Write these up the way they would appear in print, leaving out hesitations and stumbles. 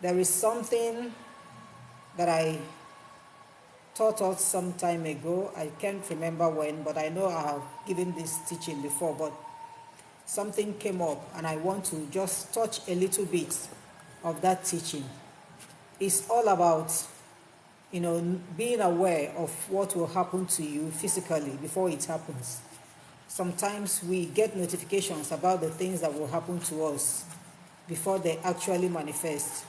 There is something that I taught us some time ago. I can't remember when, but I know I have given this teaching before, but something came up and I want to just touch a little bit of that teaching. It's all about, being aware of what will happen to you physically before it happens. Sometimes we get notifications about the things that will happen to us before they actually manifest.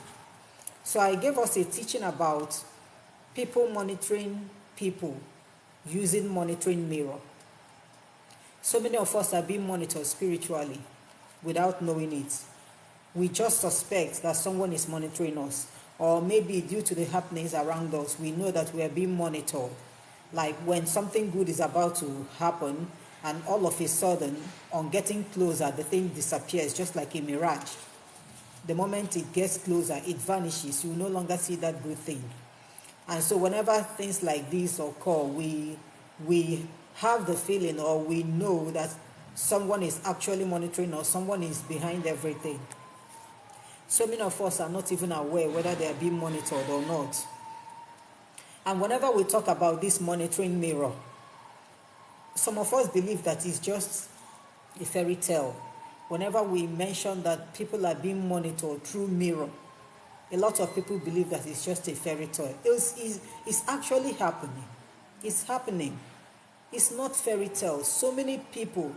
So I gave us a teaching about people monitoring people using monitoring mirror. So many of us are being monitored spiritually without knowing it. We just suspect that someone is monitoring us, or maybe due to the happenings around us, we know that we are being monitored. Like when something good is about to happen, and all of a sudden, on getting closer, the thing disappears just like a mirage. The moment it gets closer, it vanishes. You no longer see that good thing. And so whenever things like this occur, we have the feeling, or we know that someone is actually monitoring us, someone is behind everything. So many of us are not even aware whether they are being monitored or not. And whenever we talk about this monitoring mirror, some of us believe that it's just a fairy tale. Whenever we mention that people are being monitored through mirror, a lot of people believe that it's just a fairy tale. It's actually happening. It's happening. It's not fairy tale. So many people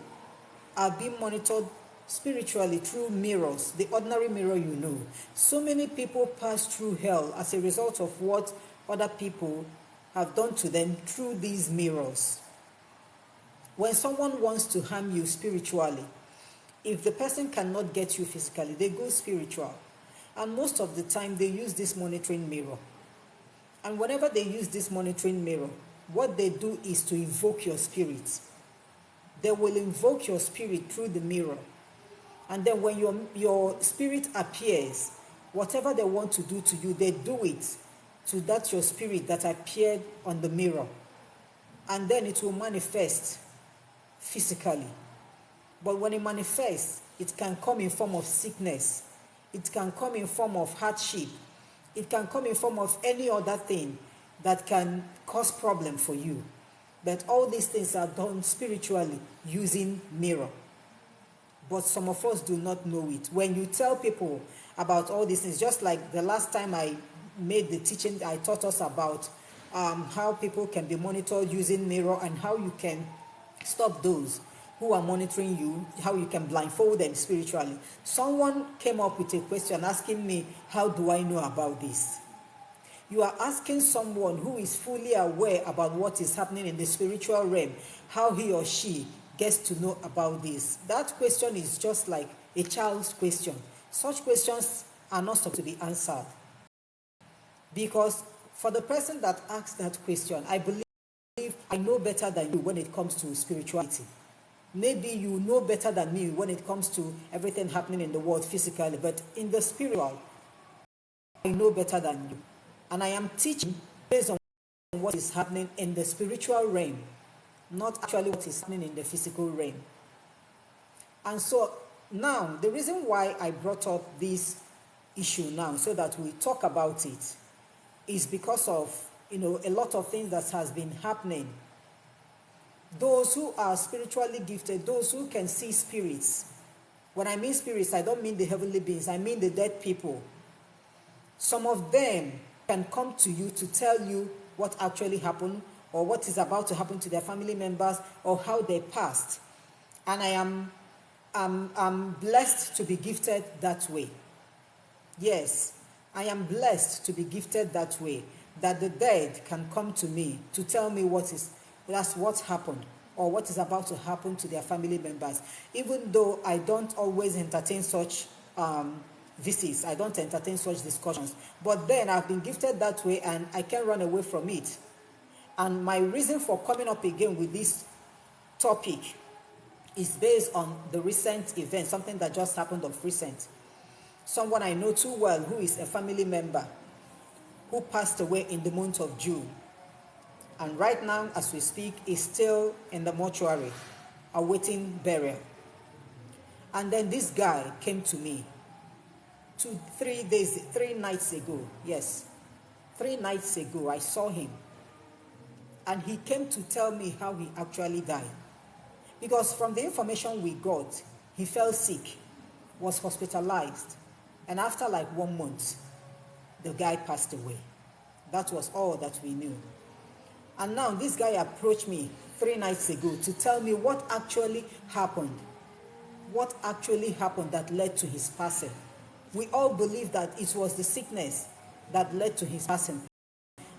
are being monitored spiritually through mirrors, the ordinary mirror you know. So many people pass through hell as a result of what other people have done to them through these mirrors. When someone wants to harm you spiritually, if the person cannot get you physically, they go spiritual. And most of the time, they use this monitoring mirror. And whenever they use this monitoring mirror, what they do is to invoke your spirit. They will invoke your spirit through the mirror. And then when your spirit appears, whatever they want to do to you, they do it to that your spirit that appeared on the mirror. And then it will manifest physically. But when it manifests, it can come in form of sickness. It can come in form of hardship. It can come in form of any other thing that can cause problem for you. But all these things are done spiritually using mirror. But some of us do not know it. When you tell people about all these things, just like the last time I made the teaching, I taught us about how people can be monitored using mirror and how you can stop those who are monitoring you, how you can blindfold them spiritually. Someone came up with a question asking me, how do I know about this? You are asking someone who is fully aware about what is happening in the spiritual realm, how he or she gets to know about this. That question is just like a child's question. Such questions are not supposed to be answered. Because for the person that asked that question, I believe I know better than you when it comes to spirituality. Maybe you know better than me when it comes to everything happening in the world physically, but in the spiritual, I know better than you. And I am teaching based on what is happening in the spiritual realm, not actually what is happening in the physical realm. And so now, the reason why I brought up this issue now, so that we talk about it, is because of, a lot of things that has been happening. Those who are spiritually gifted, those who can see spirits. When I mean spirits, I don't mean the heavenly beings, I mean the dead people. Some of them can come to you to tell you what actually happened, or what is about to happen to their family members, or how they passed. And I'm blessed to be gifted that way. Yes, I am blessed to be gifted that way, that the dead can come to me to tell me that's what happened, or what is about to happen to their family members. Even though I don't always entertain such visits, I don't entertain such discussions. But then I've been gifted that way and I can't run away from it. And my reason for coming up again with this topic is based on the recent event, something that just happened of recent. Someone I know too well who is a family member who passed away in the month of June. And right now, as we speak, is still in the mortuary, awaiting burial. And then this guy came to me 3 nights ago. Yes, 3 nights ago, I saw him. And he came to tell me how he actually died. Because from the information we got, he fell sick, was hospitalized, and after like 1 month, the guy passed away. That was all that we knew. And now this guy approached me 3 nights ago to tell me what actually happened. What actually happened that led to his passing. We all believe that it was the sickness that led to his passing.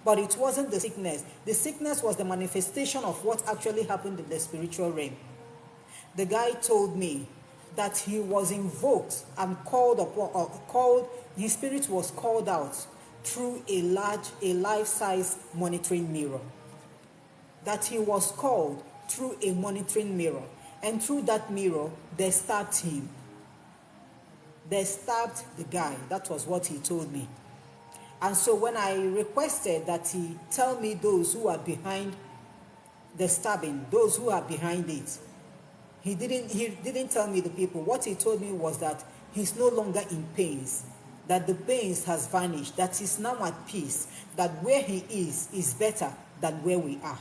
But it wasn't the sickness. The sickness was the manifestation of what actually happened in the spiritual realm. The guy told me that he was invoked and called upon, his spirit was called out through a life-size monitoring mirror. That he was called through a monitoring mirror. And through that mirror, they stabbed him. They stabbed the guy. That was what he told me. And so when I requested that he tell me those who are behind the stabbing, those who are behind it, he didn't tell me the people. What he told me was that he's no longer in pains, that the pains has vanished, that he's now at peace, that where he is better than where we are.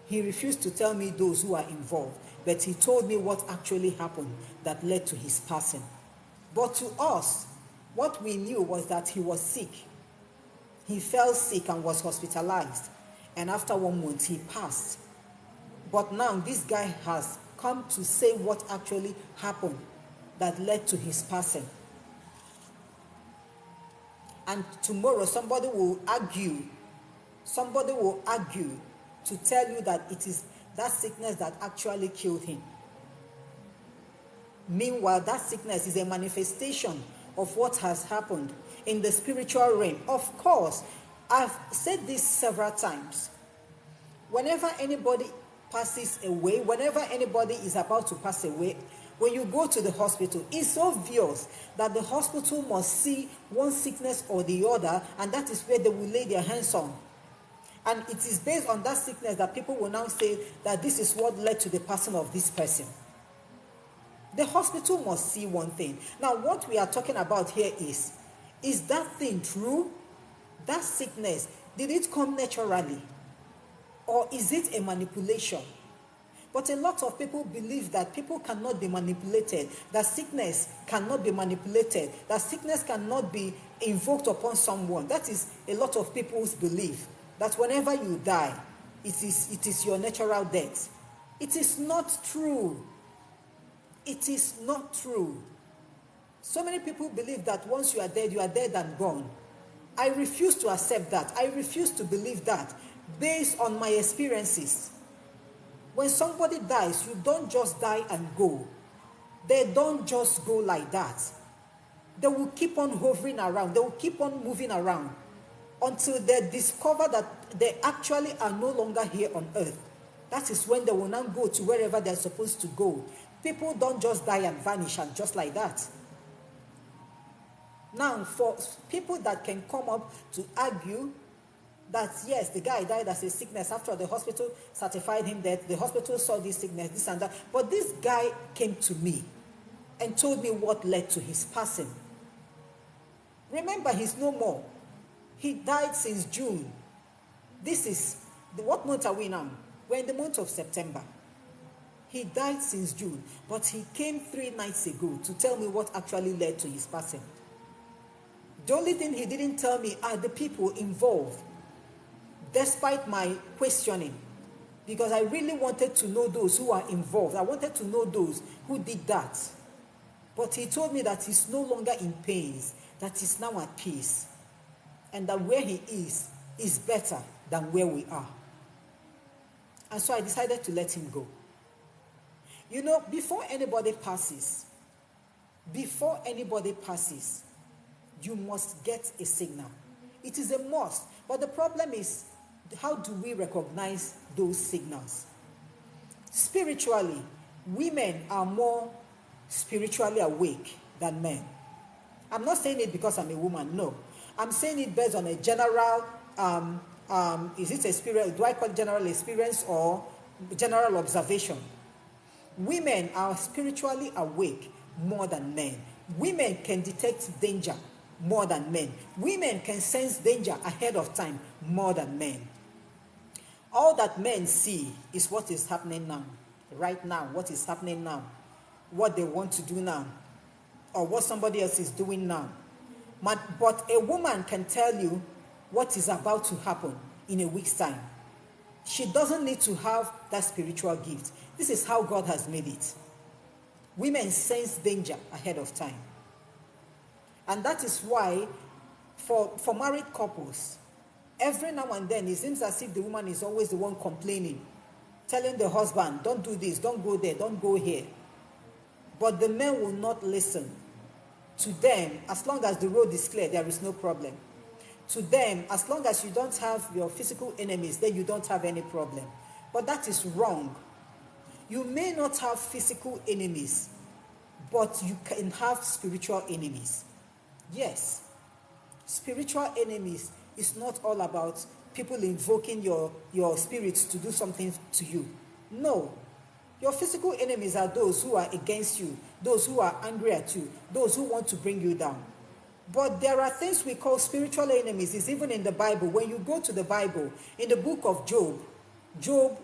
He refused to tell me those who are involved, but he told me what actually happened that led to his passing. But to us, what we knew was that he was sick. He fell sick and was hospitalized. And after 1 month, he passed. But now this guy has come to say what actually happened that led to his passing. And tomorrow somebody will argue to tell you that it is that sickness that actually killed him. Meanwhile, that sickness is a manifestation of what has happened in the spiritual realm. Of course, I've said this several times. Whenever anybody passes away, whenever anybody is about to pass away, when you go to the hospital, it's obvious that the hospital must see one sickness or the other, and that is where they will lay their hands on. And it is based on that sickness that people will now say that this is what led to the passing of this person. The hospital must see one thing. Now, what we are talking about here is that thing true? That sickness, did it come naturally? Or is it a manipulation? But a lot of people believe that people cannot be manipulated, that sickness cannot be manipulated, that sickness cannot be invoked upon someone. That is a lot of people's belief, that whenever you die, it is your natural death. It is not true. It is not true. So many people believe that once you are dead and gone. I refuse to accept that. I refuse to believe that based on my experiences. When somebody dies, you don't just die and go. They don't just go like that. They will keep on hovering around. They will keep on moving around until they discover that they actually are no longer here on earth. That is when they will now go to wherever they're supposed to go. People don't just die and vanish and just like that. Now, for people that can come up to argue that yes, the guy died as a sickness after the hospital certified him dead, the hospital saw this sickness, this and that. But this guy came to me and told me what led to his passing. Remember, he's no more. He died since June. What month are we now? We're in the month of September. He died since June, but he came 3 nights ago to tell me what actually led to his passing. The only thing he didn't tell me are the people involved, despite my questioning, because I really wanted to know those who are involved. I wanted to know those who did that. But he told me that he's no longer in pains, that he's now at peace, and that where he is better than where we are. And so I decided to let him go. You know, before anybody passes, you must get a signal. It is a must. But the problem is, how do we recognize those signals? Spiritually, women are more spiritually awake than men. I'm not saying it because I'm a woman, no. I'm saying it based on a general, is it experience, do I call it general experience or general observation? Women are spiritually awake more than men. Women can detect danger more than men. Women can sense danger ahead of time more than men. All that men see is what is happening now, right now, what is happening now, what they want to do now, or what somebody else is doing now. But a woman can tell you what is about to happen in a week's time. She doesn't need to have that spiritual gift. This is how God has made it. Women sense danger ahead of time. And that is why for married couples, every now and then it seems as if the woman is always the one complaining, telling the husband, don't do this, don't go there, don't go here. But the men will not listen. To them, as long as the road is clear, there is no problem. To them, as long as you don't have your physical enemies, then you don't have any problem. But that is wrong. You may not have physical enemies, but you can have spiritual enemies. Yes, spiritual enemies is not all about people invoking your spirits to do something to you. No. Your physical enemies are those who are against you, those who are angry at you, those who want to bring you down. But there are things we call spiritual enemies. It's even in the Bible. When you go to the Bible, in the book of Job, Job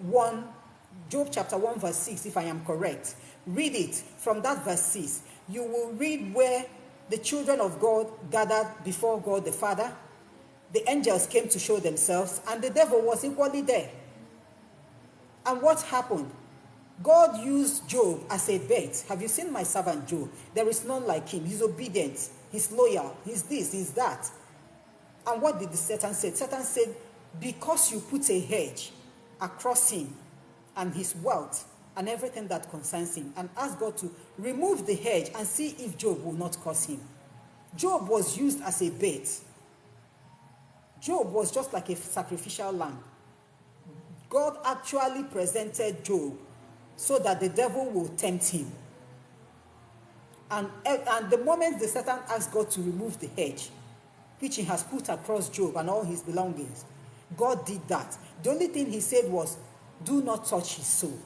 chapter 1 verse 6, if I am correct, read it from that verse 6. You will read where the children of God gathered before God the Father. The angels came to show themselves, and the devil was equally there. And what happened? God used Job as a bait. Have you seen my servant Job? There is none like him. He's obedient. He's loyal. He's this, he's that. And what did the Satan say? Satan said, because you put a hedge across him and his wealth and everything that concerns him, and ask God to remove the hedge and see if Job will not curse him. Job was used as a bait. Job was just like a sacrificial lamb. God actually presented Job so that the devil will tempt him. And the moment the Satan asked God to remove the hedge, which he has put across Job and all his belongings, God did that. The only thing he said was, do not touch his soul.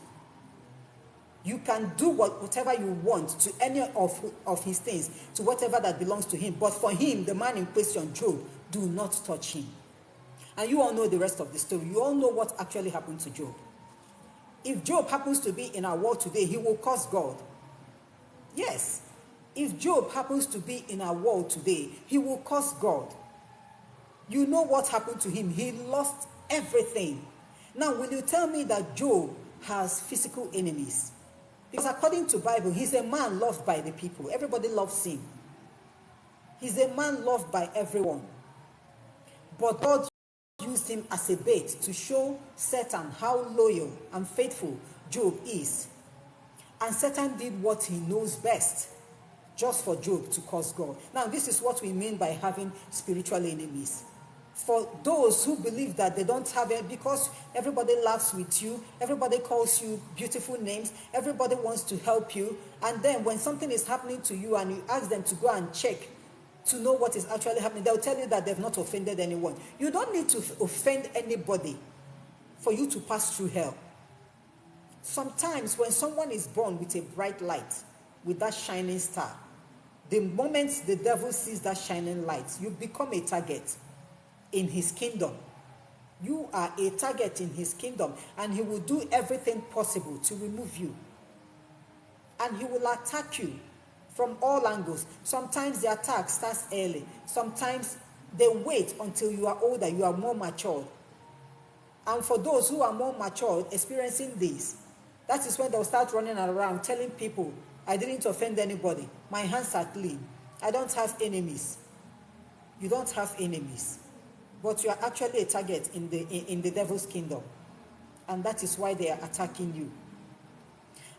You can do whatever you want to any of his things, to whatever that belongs to him. But for him, the man in question, Job, do not touch him. And you all know the rest of the story. You all know what actually happened to Job. If Job happens to be in our world today, he will curse God. Yes. If Job happens to be in our world today, he will curse God. You know what happened to him. He lost everything. Now, will you tell me that Job has physical enemies? Because according to the Bible, he's a man loved by the people. Everybody loves him. He's a man loved by everyone. But God used him as a bait to show Satan how loyal and faithful Job is. And Satan did what he knows best, just for Job to curse God. Now, this is what we mean by having spiritual enemies. For those who believe that they don't have it, because everybody laughs with you, everybody calls you beautiful names, everybody wants to help you, and then when something is happening to you and you ask them to go and check to know what is actually happening, they'll tell you that they've not offended anyone. You don't need to offend anybody for you to pass through hell. Sometimes when someone is born with a bright light, with that shining star, the moment the devil sees that shining light, you become a target in his kingdom. You are a target in his kingdom, and he will do everything possible to remove you. And he will attack you from all angles. Sometimes the attack starts early. Sometimes they wait until you are older, you are more matured. And for those who are more matured, experiencing this, that is when they'll start running around telling people, I didn't offend anybody. My hands are clean. I don't have enemies. You don't have enemies. But you are actually a target in the devil's kingdom. And that is why they are attacking you.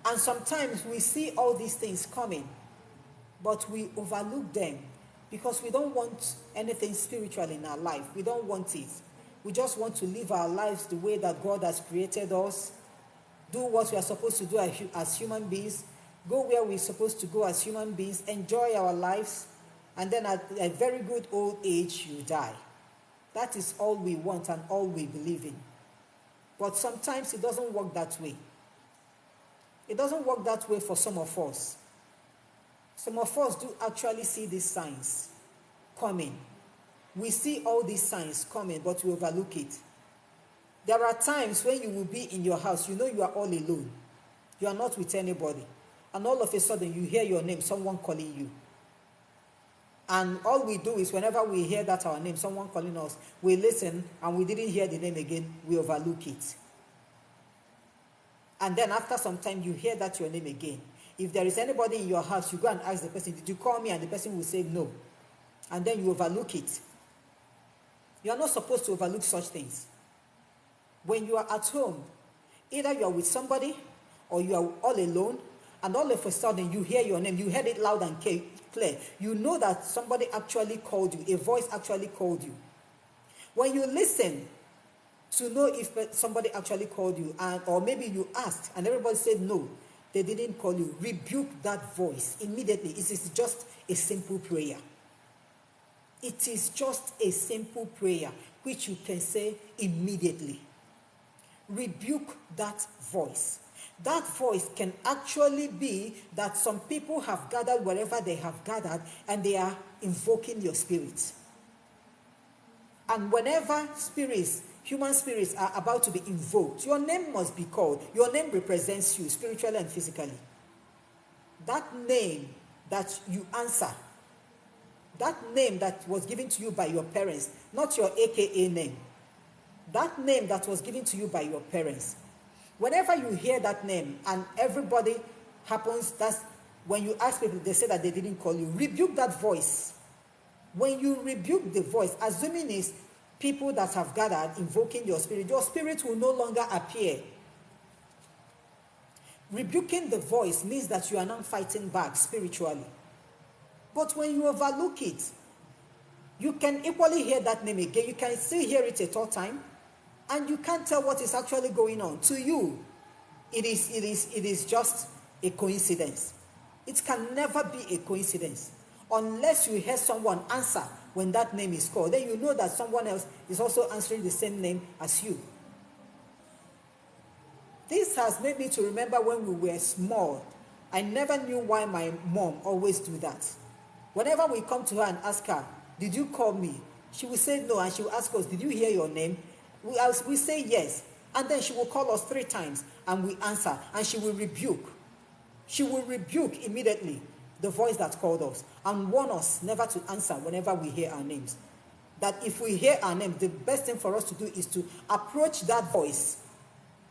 And sometimes we see all these things coming, but we overlook them because we don't want anything spiritual in our life. We don't want it. We just want to live our lives the way that God has created us, do what we are supposed to do as human beings, go where we're supposed to go as human beings, enjoy our lives, and then at a very good old age, you die. That is all we want and all we believe in. But sometimes it doesn't work that way. It doesn't work that way for some of us. Some of us do actually see these signs coming. We see all these signs coming, but we overlook it. There are times when you will be in your house, you know you are all alone. You are not with anybody. And all of a sudden you hear your name, someone calling you. And all we do is whenever we hear that our name, someone calling us, we listen and we didn't hear the name again, we overlook it. And then after some time you hear that your name again. If there is anybody in your house, you go and ask the person, did you call me? And the person will say no. And then you overlook it. You are not supposed to overlook such things. When you are at home, either you are with somebody or you are all alone, and all of a sudden you hear your name, you heard it loud and clear. You know that somebody actually called you, a voice actually called you. When you listen to know if somebody actually called you, or maybe you asked and everybody said no, they didn't call you, rebuke that voice immediately. It is just a simple prayer. It is just a simple prayer which you can say immediately. Rebuke that voice. That voice can actually be that some people have gathered wherever they have gathered and they are invoking your spirit. And whenever spirits, human spirits are about to be invoked, your name must be called. Your name represents you spiritually and physically. That name that you answer, that name that was given to you by your parents, not your AKA name. That name that was given to you by your parents. Whenever you hear that name and everybody happens, that's when you ask people, they say that they didn't call you. Rebuke that voice. When you rebuke the voice, assuming it's people that have gathered invoking your spirit will no longer appear. Rebuking the voice means that you are not fighting back spiritually. But when you overlook it, you can equally hear that name again. You can still hear it a third time, and you can't tell what is actually going on. To you, it is just a coincidence. It can never be a coincidence. Unless you hear someone answer when that name is called, then you know that someone else is also answering the same name as you. This has made me to remember when we were small. I never knew why my mom always do that. Whenever we come to her and ask her, did you call me? She will say no, and she will ask us, did you hear your name? We say yes. And then she will call us 3 times, and we answer, and she will rebuke. She will rebuke immediately the voice that called us and warn us never to answer whenever we hear our names. That if we hear our name, the best thing for us to do is to approach that voice,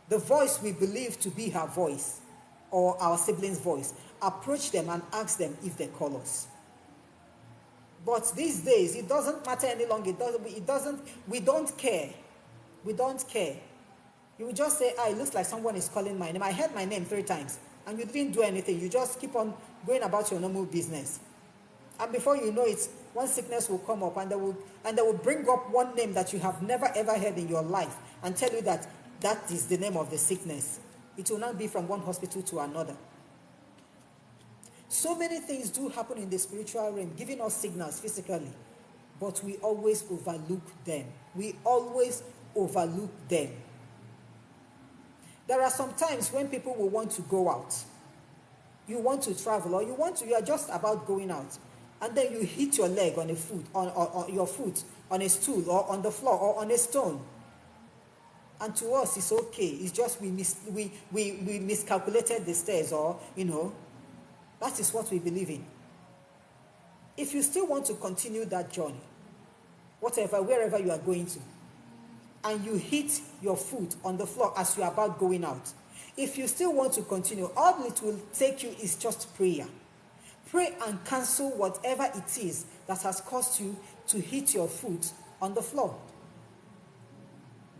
the voice we believe to be her voice or our sibling's voice. Approach them and ask them if they call us. But these days, it doesn't matter any longer. We don't care. We don't care. You will just say, it looks like someone is calling my name. I heard my name 3 times, and you didn't do anything. You just keep on going about your normal business. And before you know it, one sickness will come up, and they will bring up one name that you have never ever heard in your life and tell you that that is the name of the sickness. It will not be from one hospital to another. So many things do happen in the spiritual realm, giving us signals physically, but we always overlook them. We always overlook them. There are some times when people will want to go out. You want to travel, or you are just about going out, and then you hit your leg on a foot, on your foot, on a stool, or on the floor, or on a stone. And to us, it's okay. It's just we miscalculated the stairs, or that is what we believe in. If you still want to continue that journey, wherever you are going to, and you hit your foot on the floor as you are about going out, if you still want to continue, all it will take you is just prayer. Pray and cancel whatever it is that has caused you to hit your foot on the floor.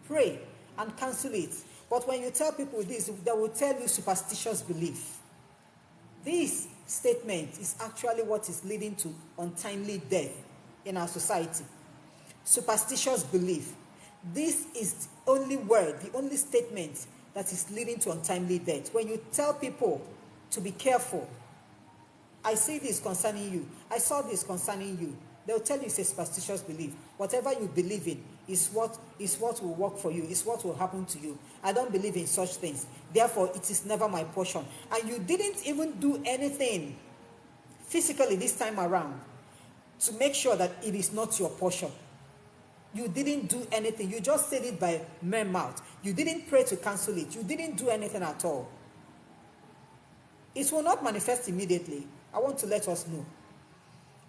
Pray and cancel it. But when you tell people this, they will tell you superstitious belief. This statement is actually what is leading to untimely death in our society. Superstitious belief. This is the only word, the only statement that is leading to untimely death. When you tell people to be careful, I see this concerning you, I saw this concerning you, they'll tell you it's a superstitious belief. Whatever you believe in is what will work for you, is what will happen to you. I don't believe in such things. Therefore, it is never my portion. And you didn't even do anything physically this time around, to make sure that it is not your portion. You didn't do anything. You just said it by mere mouth. You didn't pray to cancel it. You didn't do anything at all. It will not manifest immediately. I want to let us know.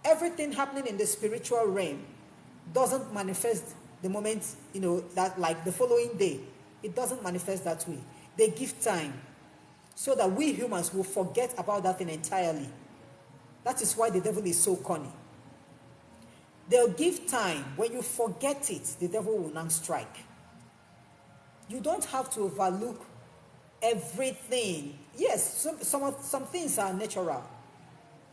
Everything happening in the spiritual realm doesn't manifest the moment, that like the following day. It doesn't manifest that way. They give time so that we humans will forget about that thing entirely. That is why the devil is so cunning. They'll give time. When you forget it, the devil will not strike. You don't have to overlook everything. Yes, some things are natural.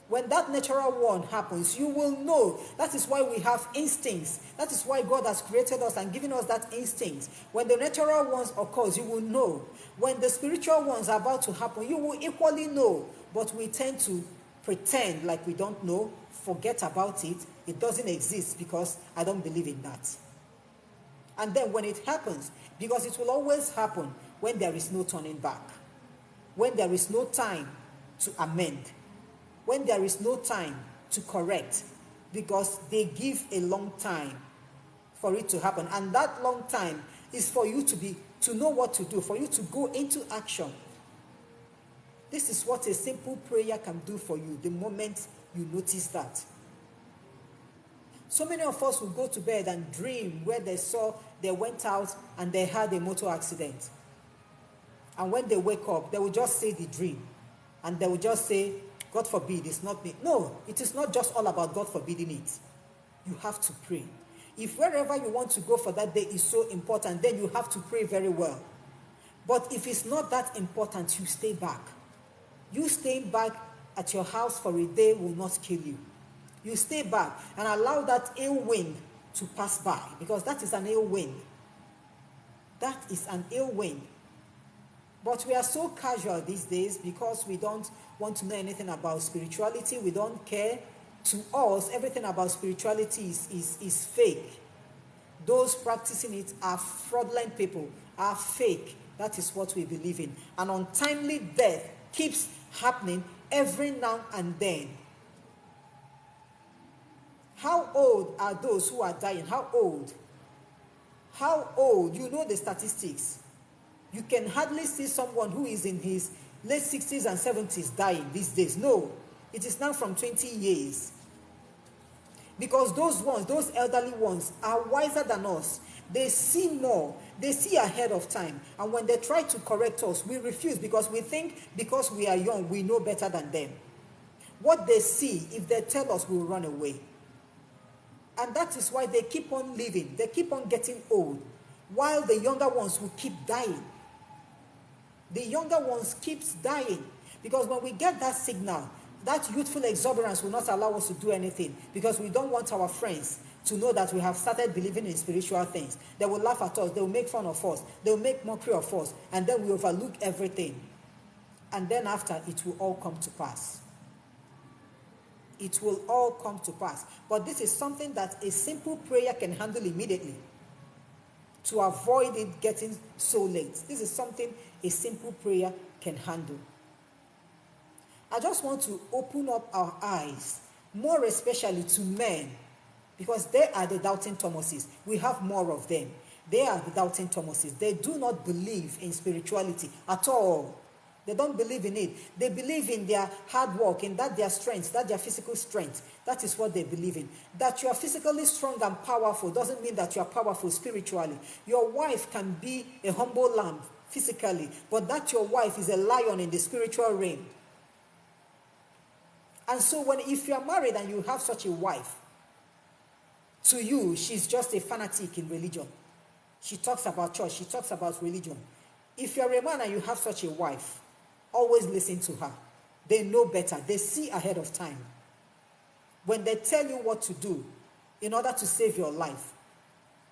When that natural one happens, you will know. That is why we have instincts. That is why God has created us and given us that instinct. When the natural ones occurs, you will know. When the spiritual ones are about to happen, you will equally know. But we tend to pretend like we don't know, forget about it. It doesn't exist because I don't believe in that. And then when it happens, because it will always happen when there is no turning back, when there is no time to amend, when there is no time to correct, because they give a long time for it to happen. And that long time is for you to know what to do, for you to go into action. This is what a simple prayer can do for you the moment you notice that. So many of us will go to bed and dream where they went out and they had a motor accident. And when they wake up, they will just say the dream. And they will just say, God forbid, it's not me. No, it is not just all about God forbidding it. You have to pray. If wherever you want to go for that day is so important, then you have to pray very well. But if it's not that important, you stay back. You staying back at your house for a day will not kill you. You stay back and allow that ill wind to pass by, because that is an ill wind. That is an ill wind. But we are so casual these days because we don't want to know anything about spirituality. We don't care. To us, everything about spirituality is fake. Those practicing it are fraudulent people, are fake. That is what we believe in. An untimely death keeps happening every now and then. How old are those who are dying? How old? How old? You know the statistics. You can hardly see someone who is in his late 60s and 70s dying these days. No, it is now from 20 years. Because those elderly ones are wiser than us. They see more. They see ahead of time. And when they try to correct us, we refuse because we think because we are young, we know better than them. What they see, if they tell us, we'll run away. And that is why they keep on living. They keep on getting old. While the younger ones will keep dying. The younger ones keeps dying. Because when we get that signal, that youthful exuberance will not allow us to do anything. Because we don't want our friends to know that we have started believing in spiritual things. They will laugh at us. They will make fun of us. They will make mockery of us. And then we overlook everything. And then after, it will all come to pass. It will all come to pass. But this is something that a simple prayer can handle immediately to avoid it getting so late. This is something a simple prayer can handle. I just want to open up our eyes, more especially to men, because they are the doubting Thomases. We have more of them. They are the doubting Thomases. They do not believe in spirituality at all. They don't believe in it. They believe in their hard work, in that their strength, that their physical strength. That is what they believe in. That you are physically strong and powerful doesn't mean that you are powerful spiritually. Your wife can be a humble lamb physically, but that your wife is a lion in the spiritual realm. And so if you are married and you have such a wife, to you, she's just a fanatic in religion. She talks about church. She talks about religion. If you're a man and you have such a wife, always listen to her. They know better. They see ahead of time. When they tell you what to do in order to save your life,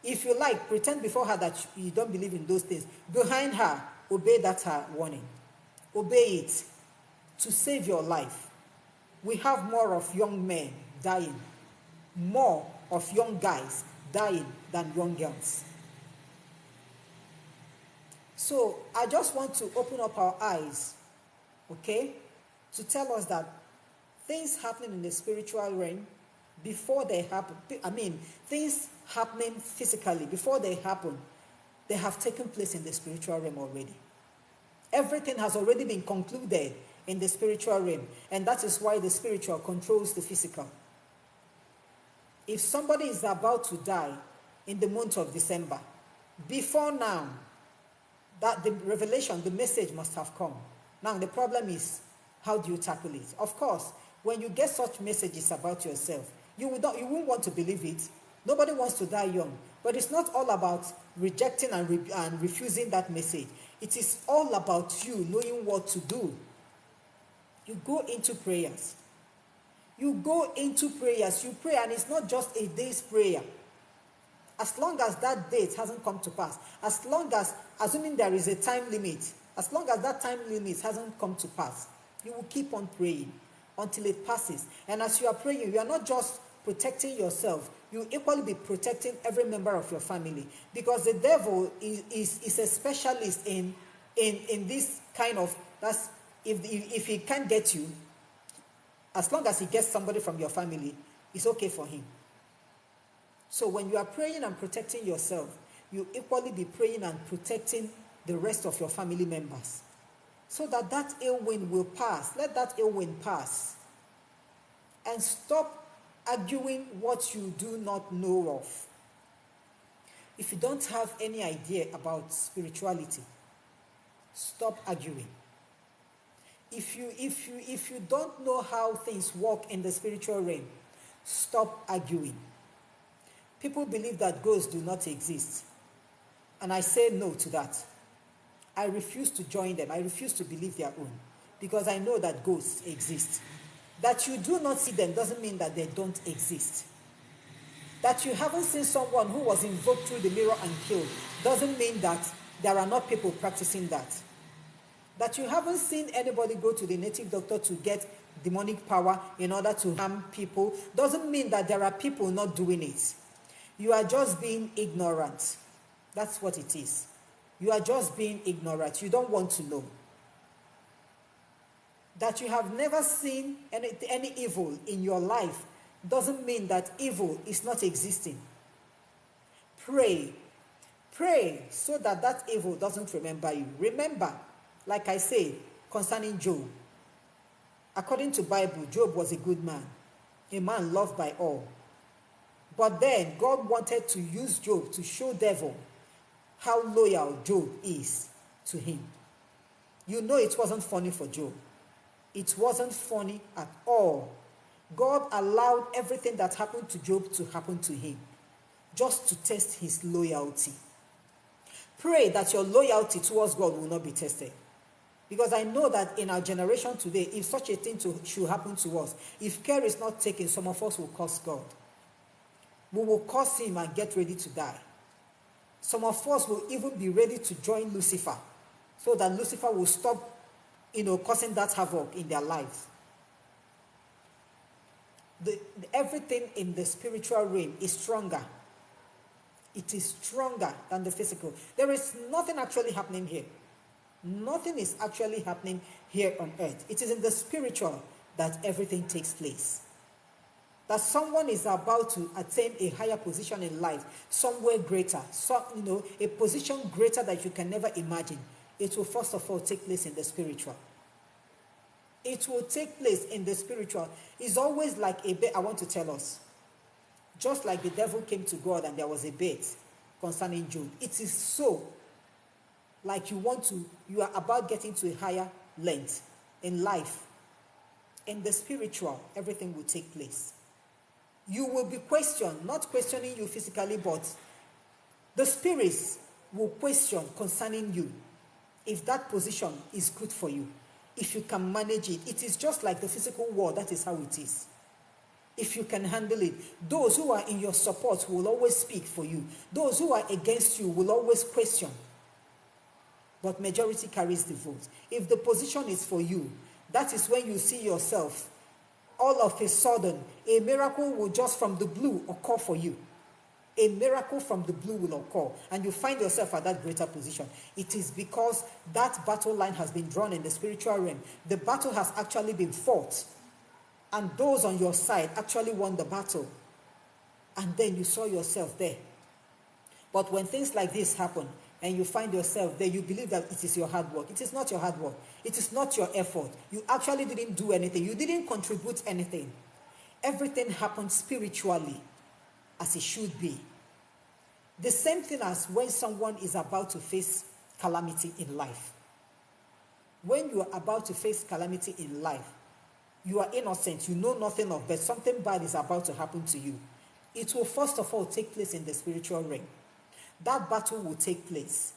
if you like, pretend before her that you don't believe in those things. Behind her, obey that her warning. Obey it to save your life. We have more of young men dying, more of young guys dying than young girls. So I just want to open up our eyes, okay, to tell us that things happening in the spiritual realm before they happen. I mean, things happening physically before they happen, they have taken place in the spiritual realm already. Everything has already been concluded in the spiritual realm, and that is why the spiritual controls the physical. If somebody is about to die in the month of December, before now, that the revelation, the message must have come. Now the problem is, how do you tackle it? Of course, when you get such messages about yourself, you won't want to believe it. Nobody wants to die young. But it's not all about rejecting and refusing that message. It is all about you knowing what to do. You go into prayers. You go into prayers. You pray, and it's not just a day's prayer. As long as that date hasn't come to pass, as long as, assuming there is a time limit, as long as that time limit hasn't come to pass, you will keep on praying until it passes. And as you are praying, you are not just protecting yourself, you equally be protecting every member of your family, because the devil is a specialist in this kind of, that's, if he can't get you, as long as he gets somebody from your family, it's okay for him. So when you are praying and protecting yourself, you equally be praying and protecting the rest of your family members, so that that ill wind will pass. Let that ill wind pass. And stop arguing what you do not know of. If you don't have any idea about spirituality, stop arguing. If you don't know how things work in the spiritual realm, stop arguing. People believe that ghosts do not exist, and I say no to that. I refuse to join them. I refuse to believe their own, because I know that ghosts exist. That you do not see them doesn't mean that they don't exist. That you haven't seen someone who was invoked through the mirror and killed doesn't mean that there are not people practicing that. That you haven't seen anybody go to the native doctor to get demonic power in order to harm people doesn't mean that there are people not doing it. You are just being ignorant. That's what it is. You are just being ignorant. You don't want to know. That you have never seen any evil in your life doesn't mean that evil is not existing. Pray. Pray so that that evil doesn't remember you. Remember, like I say, concerning Job. According to the Bible, Job was a good man, a man loved by all. But then God wanted to use Job to show devil how loyal Job is to him. You know it wasn't funny for Job. It wasn't funny at all. God allowed everything that happened to Job to happen to him, just to test his loyalty. Pray that your loyalty towards God will not be tested. Because I know that in our generation today, if such a thing should happen to us, if care is not taken, some of us will curse God. We will curse him and get ready to die. Some of us will even be ready to join Lucifer, so that Lucifer will stop, causing that havoc in their lives. Everything in the spiritual realm is stronger. It is stronger than the physical. There is nothing actually happening here. Nothing is actually happening here on earth. It is in the spiritual that everything takes place. That someone is about to attain a higher position in life, somewhere greater, a position greater that you can never imagine. It will first of all take place in the spiritual. It will take place in the spiritual. It's always like a bait. I want to tell us. Just like the devil came to God and there was a bait concerning Job. It is so. Like you are about getting to a higher length in life. In the spiritual, everything will take place. You will be questioned, not questioning you physically, but the spirits will question concerning you if that position is good for you, if you can manage it. It is just like the physical world. That is how it is. If you can handle it, those who are in your support will always speak for you. Those who are against you will always question. But majority carries the vote. If the position is for you, that is when you see yourself, all of a sudden, a miracle will just from the blue occur for you. A miracle from the blue will occur, and you find yourself at that greater position. It is because that battle line has been drawn in the spiritual realm. The battle has actually been fought. and those on your side actually won the battle, and then you saw yourself there. But when things like this happen and you find yourself there, you believe that it is your hard work. It is not your hard work. It is not your effort. You actually didn't do anything. You didn't contribute anything. Everything happened spiritually as it should be. The same thing as when someone is about to face calamity in life. When you are about to face calamity in life, you are innocent, you know nothing of, but something bad is about to happen to you. It will first of all take place in the spiritual realm. That battle will take place.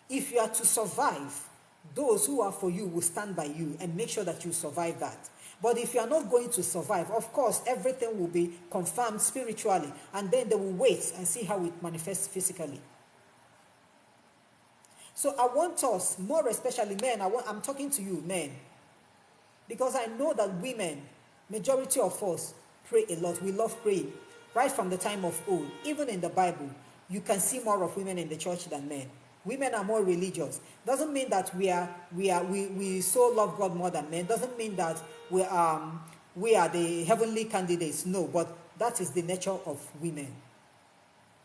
If you are to survive, those who are for you will stand by you and make sure that you survive that. But if you are not going to survive, of course, everything will be confirmed spiritually, and then they will wait and see how it manifests physically. So I want us, more especially men, I'm talking to you, men, because I know that women, majority of us, pray a lot. We love praying, right from the time of old. Even in the Bible, you can see more of women in the church than men. Women are more religious. Doesn't mean that we so love God more than men. Doesn't mean that we are the heavenly candidates. No, but that is the nature of women.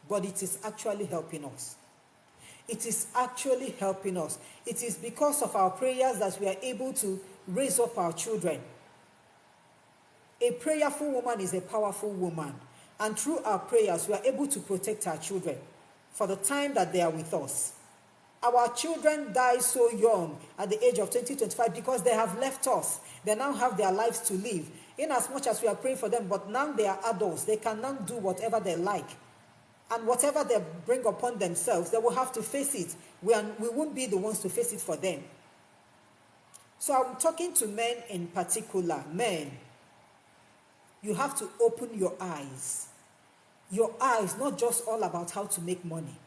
But it is actually helping us. It is actually helping us. It is because of our prayers that we are able to raise up our children. A prayerful woman is a powerful woman. And through our prayers, we are able to protect our children for the time that they are with us. Our children die so young at the age of 20, 25 because they have left us. They now have their lives to live. In as much as we are praying for them, but now they are adults. They can now do whatever they like. And whatever they bring upon themselves, they will have to face it. We won't be the ones to face it for them. So I'm talking to men in particular. Men, you have to open your eyes. Your eyes, not just all about how to make money.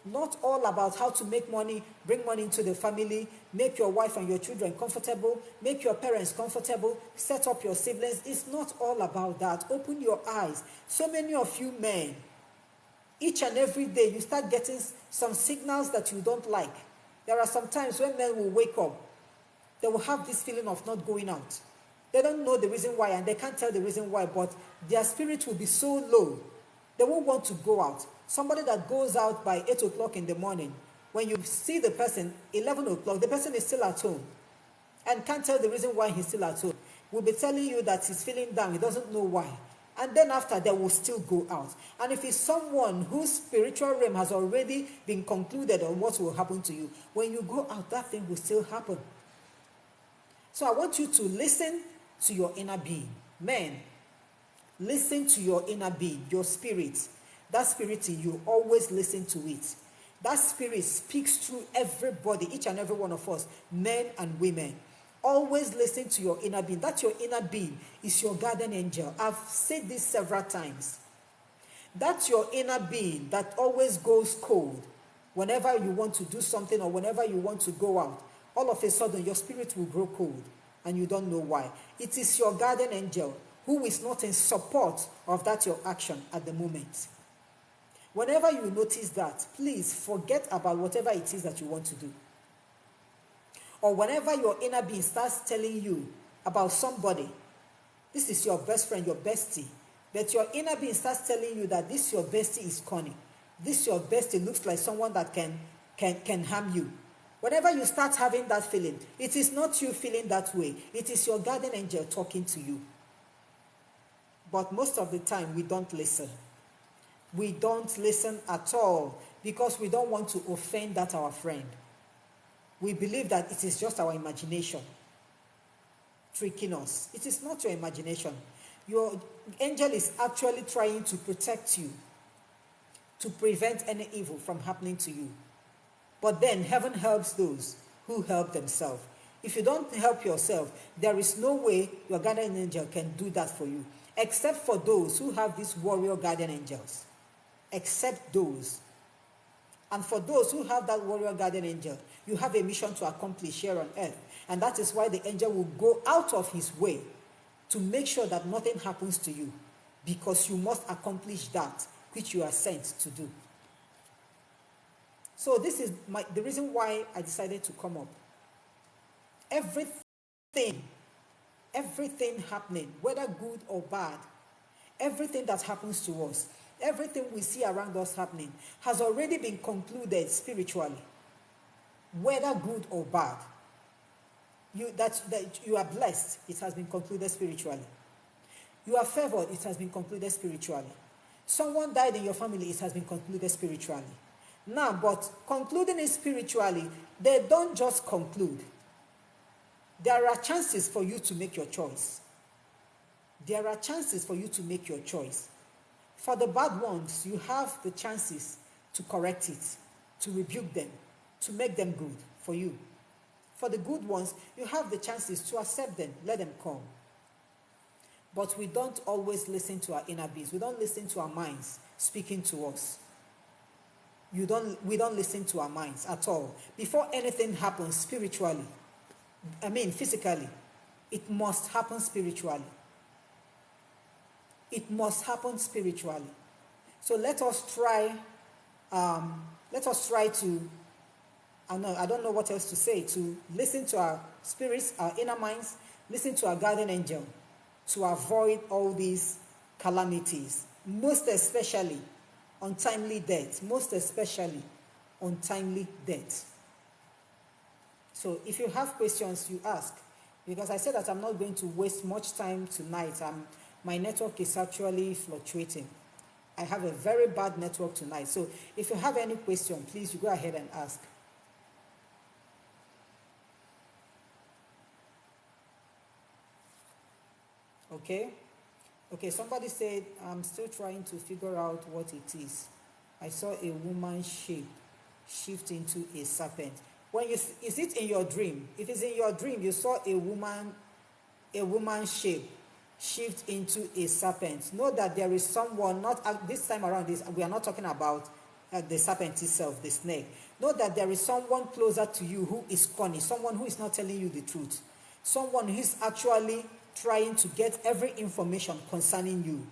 Not all about how to make money, bring money into the family, make your wife and your children comfortable, make your parents comfortable, set up your siblings. It's not all about that. Open your eyes. So many of you men, each and every day you start getting some signals that you don't like. There are some times when men will wake up, they will have this feeling of not going out. They don't know the reason why and they can't tell the reason why, but their spirit will be so low, they won't want to go out. Somebody that goes out by 8 o'clock in the morning, when you see the person 11 o'clock, the person is still at home and can't tell the reason why he's still at home. Will be telling you that he's feeling down, he doesn't know why. And then after, they will still go out. And if it's someone whose spiritual realm has already been concluded on what will happen to you, when you go out, that thing will still happen. So I want you to listen to your inner being. Men, listen to your inner being, your spirit. That spirit in you, always listen to it. That spirit speaks through everybody, each and every one of us, men and women. Always listen to your inner being. That your inner being is your guardian angel. I've said this several times. That's your inner being that always goes cold. Whenever you want to do something or whenever you want to go out, all of a sudden your spirit will grow cold and you don't know why. It is your guardian angel who is not in support of that your action at the moment. Whenever you notice that, please forget about whatever it is that you want to do. Or whenever your inner being starts telling you about somebody, this is your best friend, your bestie, but your inner being starts telling you that this your bestie is corny. This your bestie looks like someone that can harm you. Whenever you start having that feeling, it is not you feeling that way. It is your guardian angel talking to you. But most of the time, we don't listen. We don't listen at all because we don't want to offend that our friend. We believe that it is just our imagination tricking us. It is not your imagination. Your angel is actually trying to protect you, to prevent any evil from happening to you. But then heaven helps those who help themselves. If you don't help yourself, there is no way your guardian angel can do that for you, except for those who have these warrior guardian angels. Except those. And for those who have that warrior guardian angel, you have a mission to accomplish here on earth. And that is why the angel will go out of his way to make sure that nothing happens to you, because you must accomplish that which you are sent to do. So this is the reason why I decided to come up. Everything everything happening, whether good or bad, everything that happens to us, everything we see around us happening, has already been concluded spiritually, whether good or bad. That you are blessed, it has been concluded spiritually. You are favored, it has been concluded spiritually. Someone died in your family, it has been concluded spiritually. Now, but concluding it spiritually, they don't just conclude. There are chances for you to make your choice. There are chances for you to make your choice. For the bad ones, you have the chances to correct it, to rebuke them, to make them good for you. For the good ones, you have the chances to accept them, let them come. But we don't always listen to our inner beings. We don't listen to our minds speaking to us. We don't listen to our minds at all. Before anything happens spiritually, physically, it must happen spiritually. It must happen spiritually. So let us try to, I don't know what else to say, to listen to our spirits, our inner minds, listen to our guardian angel, to avoid all these calamities, most especially untimely death, So if you have questions, you ask, because I said that I'm not going to waste much time tonight. My network is actually fluctuating. I have a very bad network tonight. So if you have any question, please, you go ahead and ask. Okay, somebody said, I'm still trying to figure out what it is. I saw a woman shape shift into a serpent. Is it in your dream? If it's in your dream, you saw a woman shape shift into a serpent. Know that there is someone, not this time around, we are not talking about the serpent itself, the snake. Know that there is someone closer to you who is cunning, someone who is not telling you the truth, someone who is actually trying to get every information concerning you.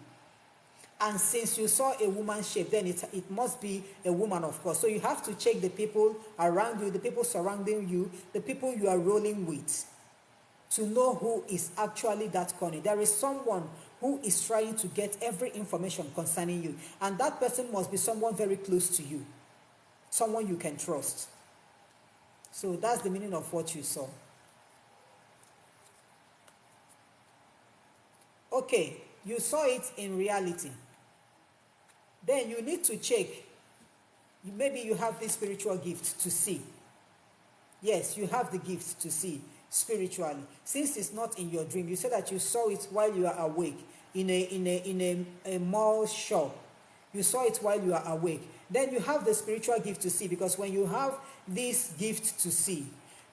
And since you saw a woman shape, then it must be a woman, of course. So you have to check the people around you, the people surrounding you, the people you are rolling with, to know who is actually that cunning. There is someone who is trying to get every information concerning you. And that person must be someone very close to you, someone you can trust. So that's the meaning of what you saw. Okay, you saw it in reality. Then you need to check. Maybe you have this spiritual gift to see. Yes, you have the gift to see spiritually. Since it's not in your dream, you said that you saw it while you are awake in a mall shop. You saw it while you are awake. Then you have the spiritual gift to see, because when you have this gift to see,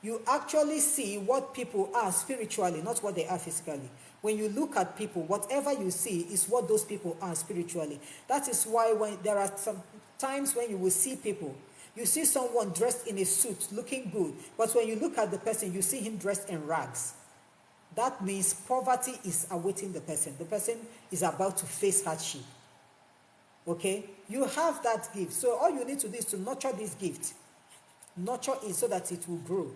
you actually see what people are spiritually, not what they are physically. When you look at people, whatever you see is what those people are spiritually. That is why when there are some times when you will see people, you see someone dressed in a suit looking good, but when you look at the person, you see him dressed in rags. That means poverty is awaiting the person. The person is about to face hardship. Okay? You have that gift. So all you need to do is to nurture this gift. Nurture it so that it will grow.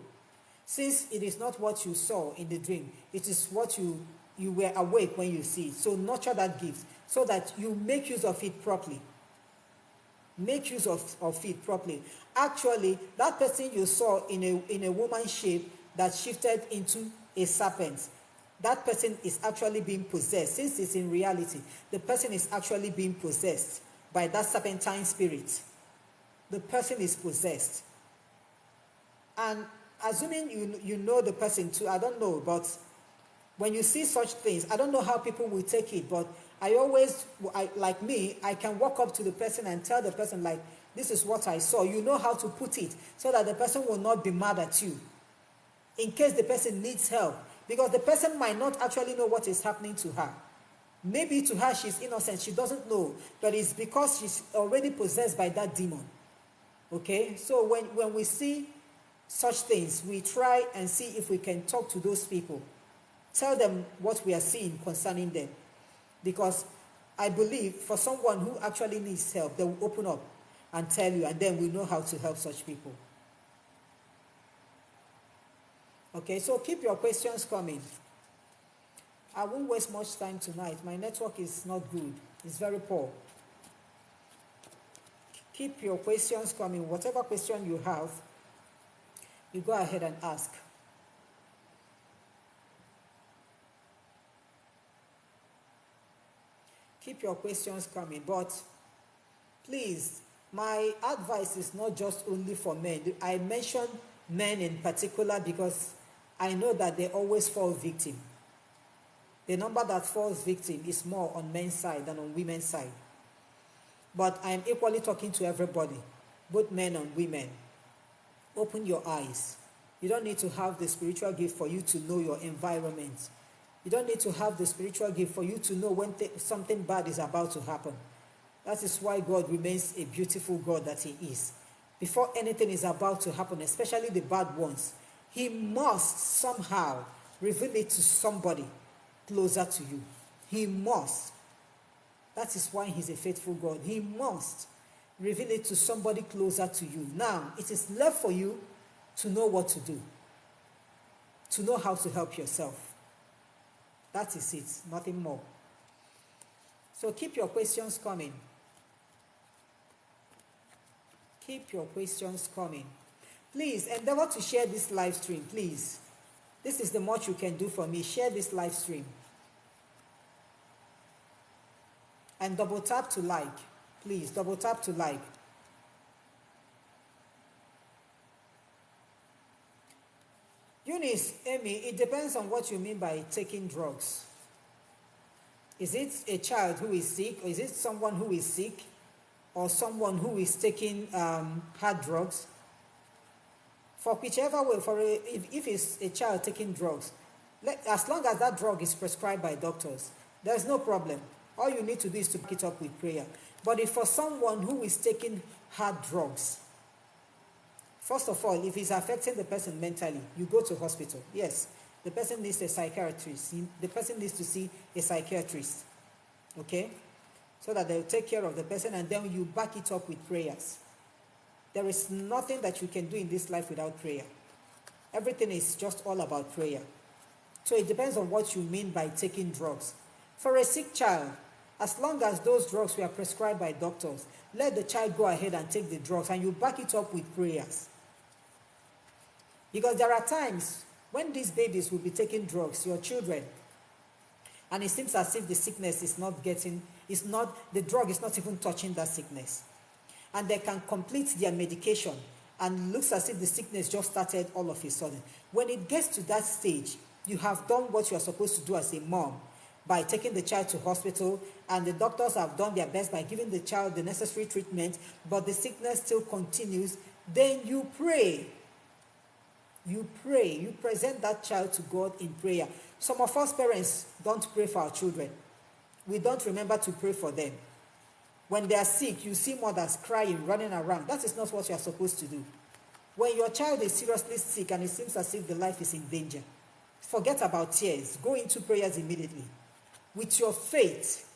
Since it is not what you saw in the dream, it is what you were awake when you see it. So nurture that gift so that you make use of it properly. Make use of it properly. Actually, that person you saw in a woman shape that shifted into a serpent, that person is actually being possessed. Since it's in reality, the person is actually being possessed by that serpentine spirit. The person is possessed. And assuming you know the person too, I don't know, but when you see such things, I don't know how people will take it, but I can walk up to the person and tell the person, like, this is what I saw. You know how to put it so that the person will not be mad at you in case the person needs help, because the person might not actually know what is happening to her. Maybe to her she's innocent, she doesn't know, but it's because she's already possessed by that demon. Okay, so when we see such things, we try and see if we can talk to those people, tell them what we are seeing concerning them, because I believe for someone who actually needs help, they will open up and tell you, and then we know how to help such people. Okay, so keep your questions coming. I won't waste much time tonight. My network is not good. It's very poor. Keep your questions coming. Whatever question you have, you go ahead and ask. Keep your questions coming. But please, my advice is not just only for men. I mention men in particular because I know that they always fall victim. The number that falls victim is more on men's side than on women's side. But I'm equally talking to everybody, both men and women. Open your eyes. You don't need to have the spiritual gift for you to know your environment. You don't need to have the spiritual gift for you to know when something bad is about to happen. That is why God remains a beautiful God that He is. Before anything is about to happen, especially the bad ones, He must somehow reveal it to somebody closer to you. He must. That is why He's a faithful God. He must reveal it to somebody closer to you. Now, it is left for you to know what to do, to know how to help yourself. That is it, nothing more. So keep your questions coming. Keep your questions coming. Please endeavor to share this live stream, please. This is the much you can do for me. Share this live stream. And double tap to like. Please, double tap to like. Eunice, Amy, it depends on what you mean by taking drugs. Is it a child who is sick, or is it someone who is sick, or someone who is taking hard drugs? For whichever way, if it's a child taking drugs, as long as that drug is prescribed by doctors, there's no problem. All you need to do is to back it up with prayer. But if for someone who is taking hard drugs, first of all, if it's affecting the person mentally, you go to hospital. Yes, the person needs a psychiatrist. The person needs to see a psychiatrist. Okay? So that they'll take care of the person, and then you back it up with prayers. There is nothing that you can do in this life without prayer. Everything is just all about prayer. So it depends on what you mean by taking drugs. For a sick child, as long as those drugs were prescribed by doctors, let the child go ahead and take the drugs, and you back it up with prayers. Because there are times when these babies will be taking drugs, your children, and it seems as if the sickness is not the drug is not even touching that sickness. And they can complete their medication, and it looks as if the sickness just started all of a sudden. When it gets to that stage, you have done what you are supposed to do as a mom by taking the child to hospital, and the doctors have done their best by giving the child the necessary treatment, but the sickness still continues. Then you pray. You pray. You present that child to God in prayer. Some of us parents don't pray for our children. We don't remember to pray for them. When they are sick, you see mothers crying, running around. That is not what you are supposed to do. When your child is seriously sick and it seems as if the life is in danger, forget about tears. Go into prayers immediately. With your faith,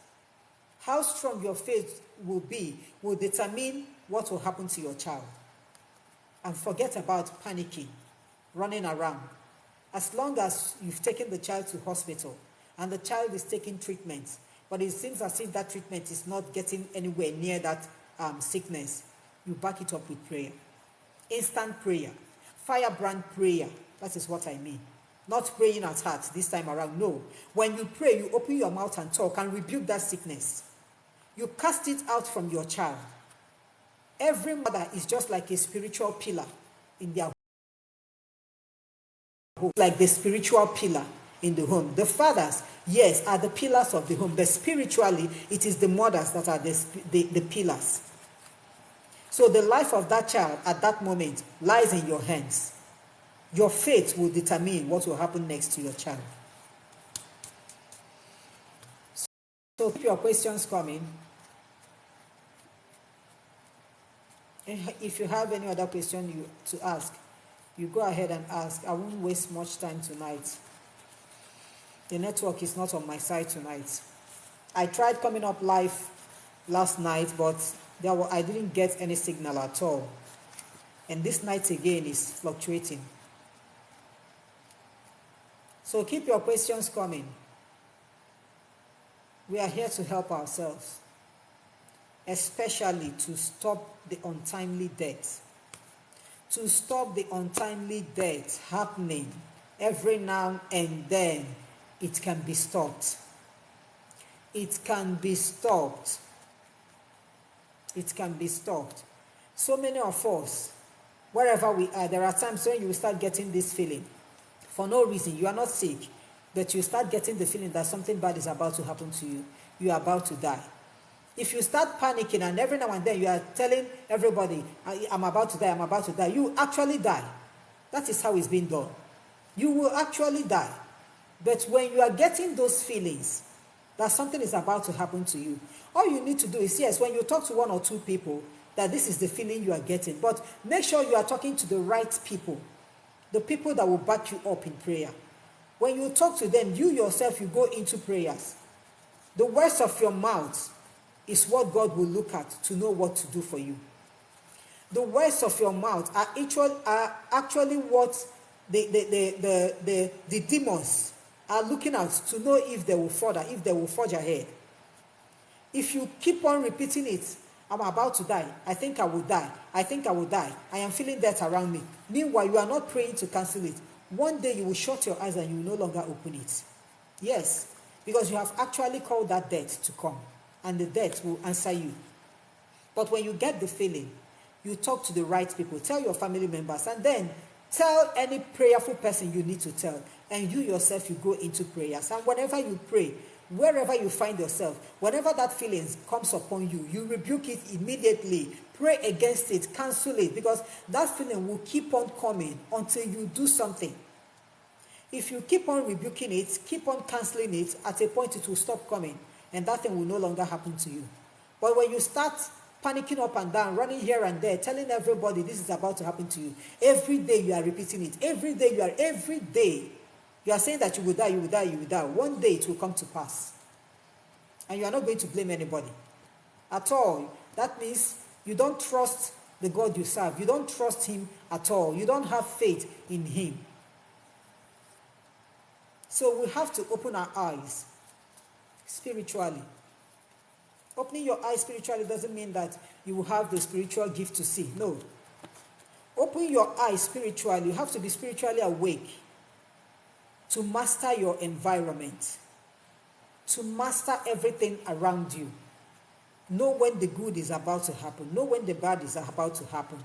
how strong your faith will be will determine what will happen to your child. And forget about panicking, running around. As long as you've taken the child to hospital and the child is taking treatment, but it seems as if that treatment is not getting anywhere near that sickness, you back it up with prayer. Instant prayer. Firebrand prayer. That is what I mean. Not praying at heart this time around. No. When you pray, you open your mouth and talk and rebuke that sickness. You cast it out from your child. Every mother is just like a spiritual pillar in their home. Like the spiritual pillar in the home. The fathers, yes, are the pillars of the home, but spiritually, it is the mothers that are the pillars. So the life of that child at that moment lies in your hands. Your faith will determine what will happen next to your child. So keep your questions coming. If you have any other question to ask, you go ahead and ask. I won't waste much time tonight. The network is not on my side tonight. I tried coming up live last night, but I didn't get any signal at all. And this night again is fluctuating. So keep your questions coming. We are here to help ourselves, especially to stop the untimely death. To stop the untimely death happening every now and then, it can be stopped. It can be stopped. It can be stopped. So many of us, wherever we are, there are times when you start getting this feeling. For no reason, you are not sick, but you start getting the feeling that something bad is about to happen to you. You are about to die. If you start panicking and every now and then you are telling everybody, I'm about to die, I'm about to die, you actually die. That is how it's being done. You will actually die. But when you are getting those feelings that something is about to happen to you, all you need to do is, yes, when you talk to one or two people, that this is the feeling you are getting. But make sure you are talking to the right people, the people that will back you up in prayer. When you talk to them, you yourself, you go into prayers. The words of your mouth is what God will look at to know what to do for you. The words of your mouth are actually what the demons are looking at to know if they will further, if they will forge ahead. If you keep on repeating it, I'm about to die, I think I will die, I think I will die, I am feeling death around me. Meanwhile, you are not praying to cancel it. One day you will shut your eyes and you will no longer open it. Yes, because you have actually called that death to come, and the death will answer you. But when you get the feeling, you talk to the right people, tell your family members, and then tell any prayerful person you need to tell. And you yourself, you go into prayers. And whenever you pray, wherever you find yourself, whenever that feeling comes upon you, you rebuke it immediately. Pray against it, cancel it, because that feeling will keep on coming until you do something. If you keep on rebuking it, keep on canceling it, at a point it will stop coming, and that thing will no longer happen to you. But when you start panicking up and down, running here and there, telling everybody this is about to happen to you, every day you are repeating it. Every day you are saying that you will die, you will die, you will die. One day it will come to pass. And you are not going to blame anybody at all. That means you don't trust the God you serve. You don't trust him at all. You don't have faith in him. So we have to open our eyes spiritually. Opening your eyes spiritually doesn't mean that you will have the spiritual gift to see. No. Open your eyes spiritually. You have to be spiritually awake to master your environment, to master everything around you. Know when the good is about to happen. Know when the bad is about to happen.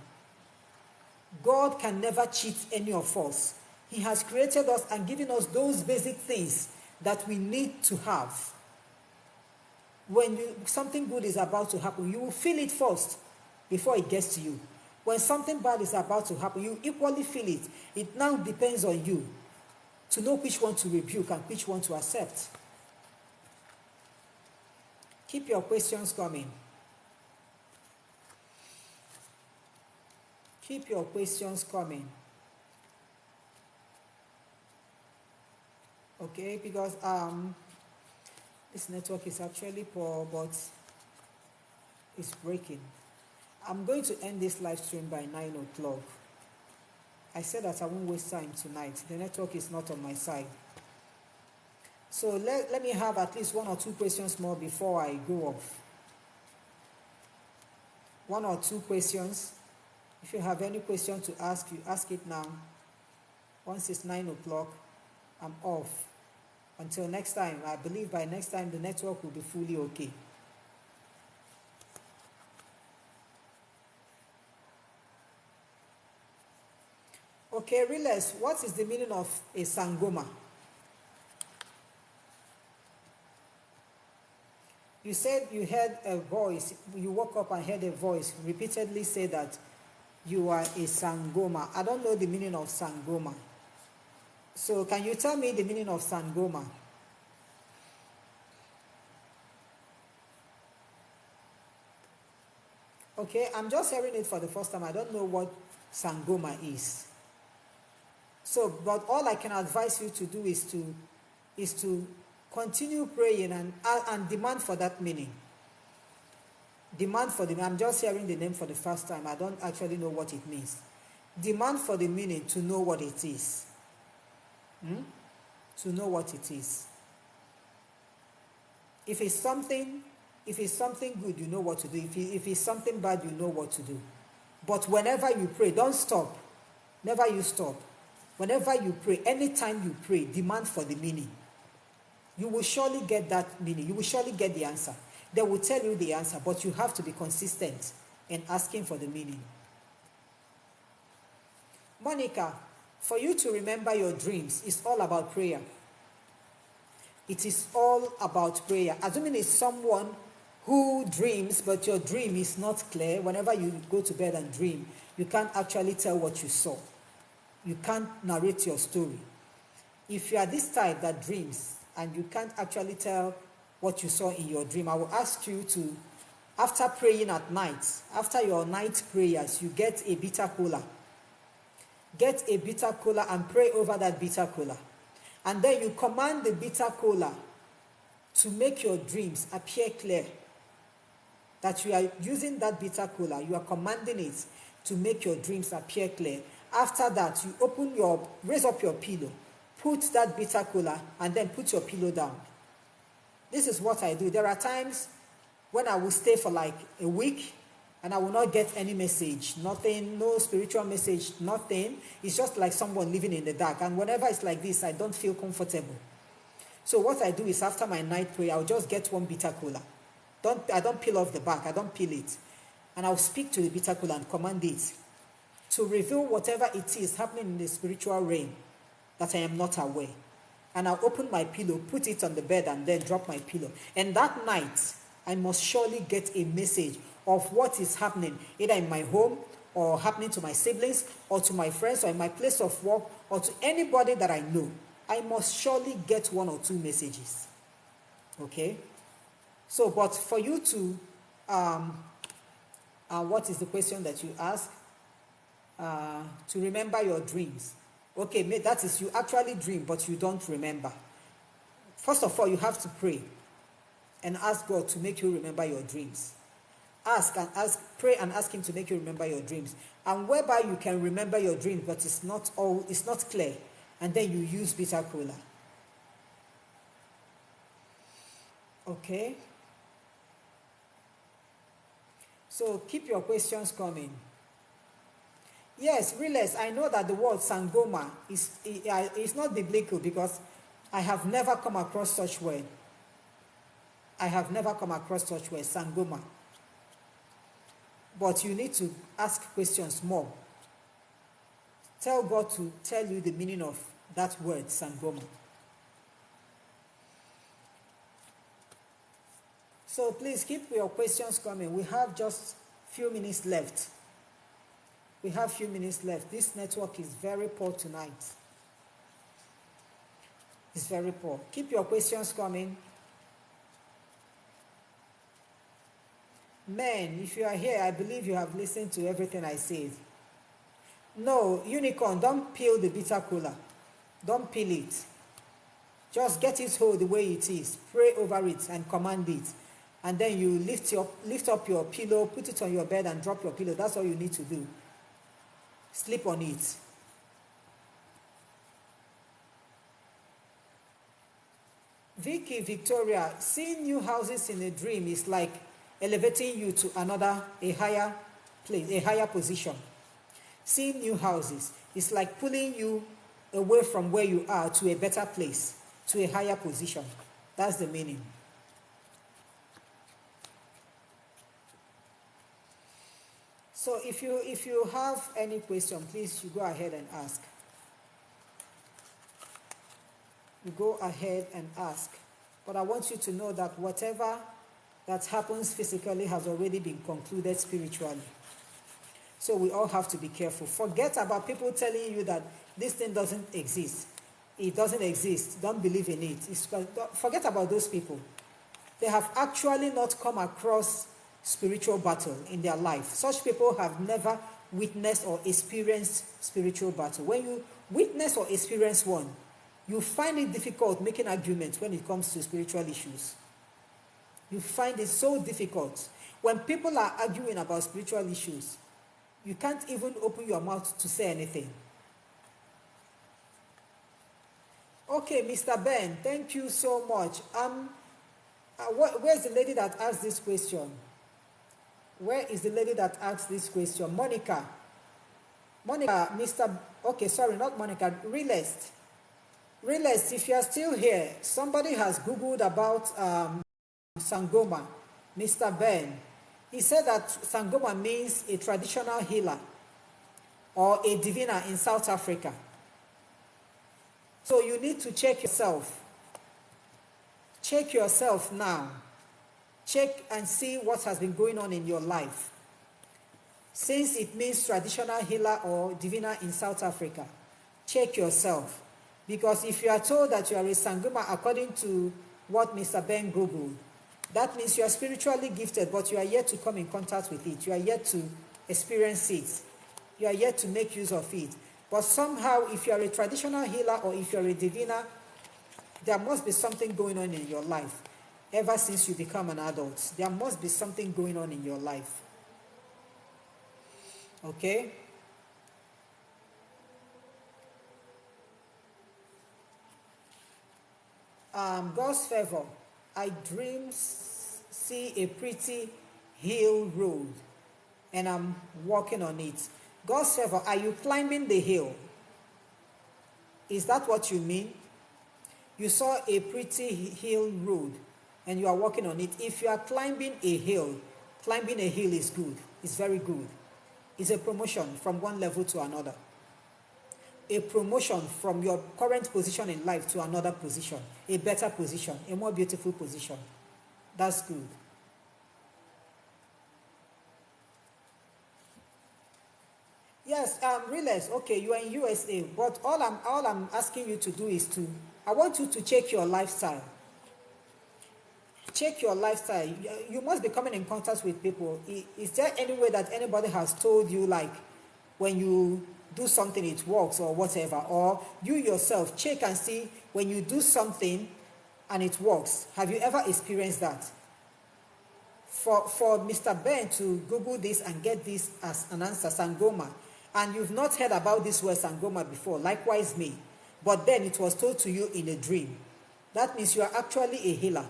God can never cheat any of us. He has created us and given us those basic things that we need to have. When something good is about to happen, you will feel it first before it gets to you. When something bad is about to happen, you equally feel it. It now depends on you to know which one to rebuke and which one to accept. Keep your questions coming. Keep your questions coming. Okay, because this network is actually poor, but it's breaking. I'm going to end this live stream by 9 o'clock. I said that I won't waste time tonight. The network is not on my side. So let me have at least one or two questions more before I go off. One or two questions. If you have any question to ask, you ask it now. Once it's 9 o'clock, I'm off. Until next time, I believe by next time the network will be fully okay. Okay, Riles, what is the meaning of a sangoma? You said you heard a voice, you woke up and heard a voice repeatedly say that you are a sangoma. I don't know the meaning of sangoma. So can you tell me the meaning of sangoma? Okay, I'm just hearing it for the first time. I don't know what sangoma is. So, but all I can advise you to do is to continue praying and demand for that meaning. Demand for the, I'm just hearing the name for the first time. I don't actually know what it means. Demand for the meaning to know what it is. To know what it is. If it's something, if it's something good, you know what to do. If it's something bad, you know what to do. But whenever you pray, don't stop. Never you stop. Whenever you pray, anytime you pray, demand for the meaning. You will surely get that meaning. You will surely get the answer. They will tell you the answer, but you have to be consistent in asking for the meaning. Monica, for you to remember your dreams, it's all about prayer. It is all about prayer. Assuming it's someone who dreams, but your dream is not clear. Whenever you go to bed and dream, you can't actually tell what you saw. You can't narrate your story. If you are this type that dreams and you can't actually tell what you saw in your dream, I will ask you to, after praying at night, after your night prayers, you get a bitter cola. Get a bitter cola and pray over that bitter cola. And then you command the bitter cola to make your dreams appear clear. That you are using that bitter cola, you are commanding it to make your dreams appear clear. After that, you raise up your pillow, put that bitter cola, and then put your pillow down. This is what I do. There are times when I will stay for like a week and I will not get any message, nothing, no spiritual message, nothing. It's just like someone living in the dark. And whenever it's like this, I don't feel comfortable. So what I do is after my night prayer, I'll just get one bitter cola. I don't peel off the back, I don't peel it. And I'll speak to the bitter cola and command it to reveal whatever it is happening in the spiritual realm that I am not aware. And I'll open my pillow, put it on the bed, and then drop my pillow. And that night, I must surely get a message of what is happening, either in my home, or happening to my siblings, or to my friends, or in my place of work, or to anybody that I know. I must surely get one or two messages. Okay? So, but for you to, what is the question that you ask? To remember your dreams. Okay, that is, you actually dream, but you don't remember. First of all, you have to pray and ask God to make you remember your dreams. Pray and ask Him to make you remember your dreams. And whereby you can remember your dreams, but it's not clear. And then you use bitter cola. Okay? So keep your questions coming. Yes, realize I know that the word sangoma is not biblical, because I have never come across such word. I have never come across such word, sangoma. But you need to ask questions more. Tell God to tell you the meaning of that word, sangoma. So please keep your questions coming. We have just a few minutes left. We have a few minutes left. This network is very poor tonight. It's very poor. Keep your questions coming. Men, if you are here, I believe you have listened to everything I said. No, unicorn, don't peel the bitter cola. Don't peel it. Just get it whole the way it is. Pray over it and command it. And then you lift up your pillow, put it on your bed and drop your pillow. That's all you need to do. Sleep on it. Vicky, Victoria, seeing new houses in a dream is like elevating you to a higher place, a higher position. Seeing new houses is like pulling you away from where you are to a better place, to a higher position. That's the meaning. So if you have any question, please you go ahead and ask. You go ahead and ask. But I want you to know that whatever that happens physically has already been concluded spiritually. So we all have to be careful. Forget about people telling you that this thing doesn't exist. It doesn't exist. Don't believe in it. Forget about those people. They have actually not come across spiritual battle in their life. Such people have never witnessed or experienced spiritual battle. When you witness or experience one, you find it difficult making arguments when it comes to spiritual issues. You find it so difficult. When people are arguing about spiritual issues, you can't even open your mouth to say anything. Okay, Mr. Ben, thank you so much. Where's the lady that asked this question? Where is the lady that asked this question? Monica. Monica, Mr. Okay, sorry, not Monica. Realist. Realist, if you are still here, somebody has Googled about Sangoma, Mr. Ben. He said that Sangoma means a traditional healer or a diviner in South Africa. So you need to check yourself. Check yourself now. Check and see what has been going on in your life. Since it means traditional healer or diviner in South Africa, check yourself. Because if you are told that you are a Sangoma according to what Mr. Ben Googled, that means you are spiritually gifted, but you are yet to come in contact with it. You are yet to experience it. You are yet to make use of it. But somehow, if you are a traditional healer or if you are a diviner, there must be something going on in your life. Ever since you become an adult, there must be something going on in your life. Okay? God's favor. I see a pretty hill road and I'm walking on it. God's favor, are you climbing the hill? Is that what you mean? You saw a pretty hill road and you are walking on it. If you are climbing a hill is good. It's very good. It's a promotion from one level to another. A promotion from your current position in life to another position, a better position, a more beautiful position. That's good. Yes, realize, okay, you are in USA, but all I'm asking you to do is I want you to check your lifestyle. Check your lifestyle. You must be coming in contact with people. Is there any way that anybody has told you, like, when you do something it works or whatever? Or you yourself check and see when you do something and it works. Have you ever experienced that? For Mr. Ben to Google this and get this as an answer, Sangoma, and you've not heard about this word Sangoma before, likewise me, but then it was told to you in a dream. That means you are actually a healer.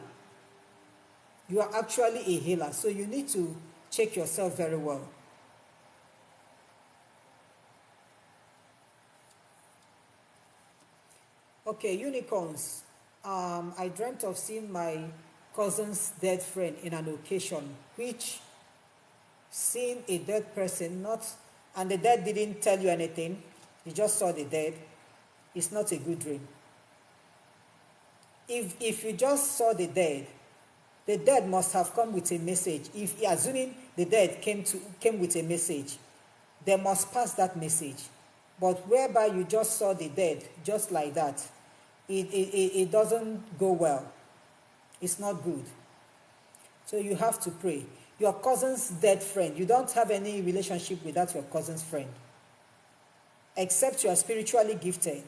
You are actually a healer. So you need to check yourself very well. Okay, unicorns. I dreamt of seeing my cousin's dead friend in an occasion, which seeing a dead person, and the dead didn't tell you anything, you just saw the dead, it's not a good dream. If you just saw the dead must have come with a message. If assuming the dead came with a message, they must pass that message. But whereby you just saw the dead just like that, it doesn't go well. It's not good. So you have to pray. Your cousin's dead friend, you don't have any relationship with your cousin's friend, except you are spiritually gifted.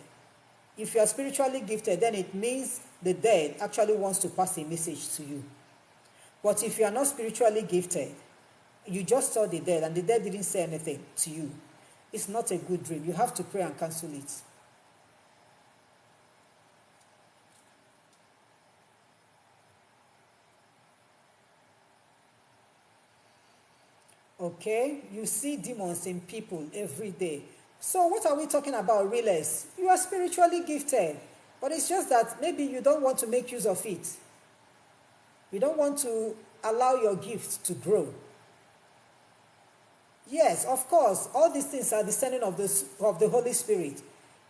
If you are spiritually gifted, then it means the dead actually wants to pass a message to you. But if you are not spiritually gifted, you just saw the dead and the dead didn't say anything to you, it's not a good dream. You have to pray and cancel it. Okay, you see demons in people every day. So what are we talking about, realize? You are spiritually gifted, but it's just that maybe you don't want to make use of it. You don't want to allow your gift to grow. Yes, of course, all these things are the sending of the Holy Spirit.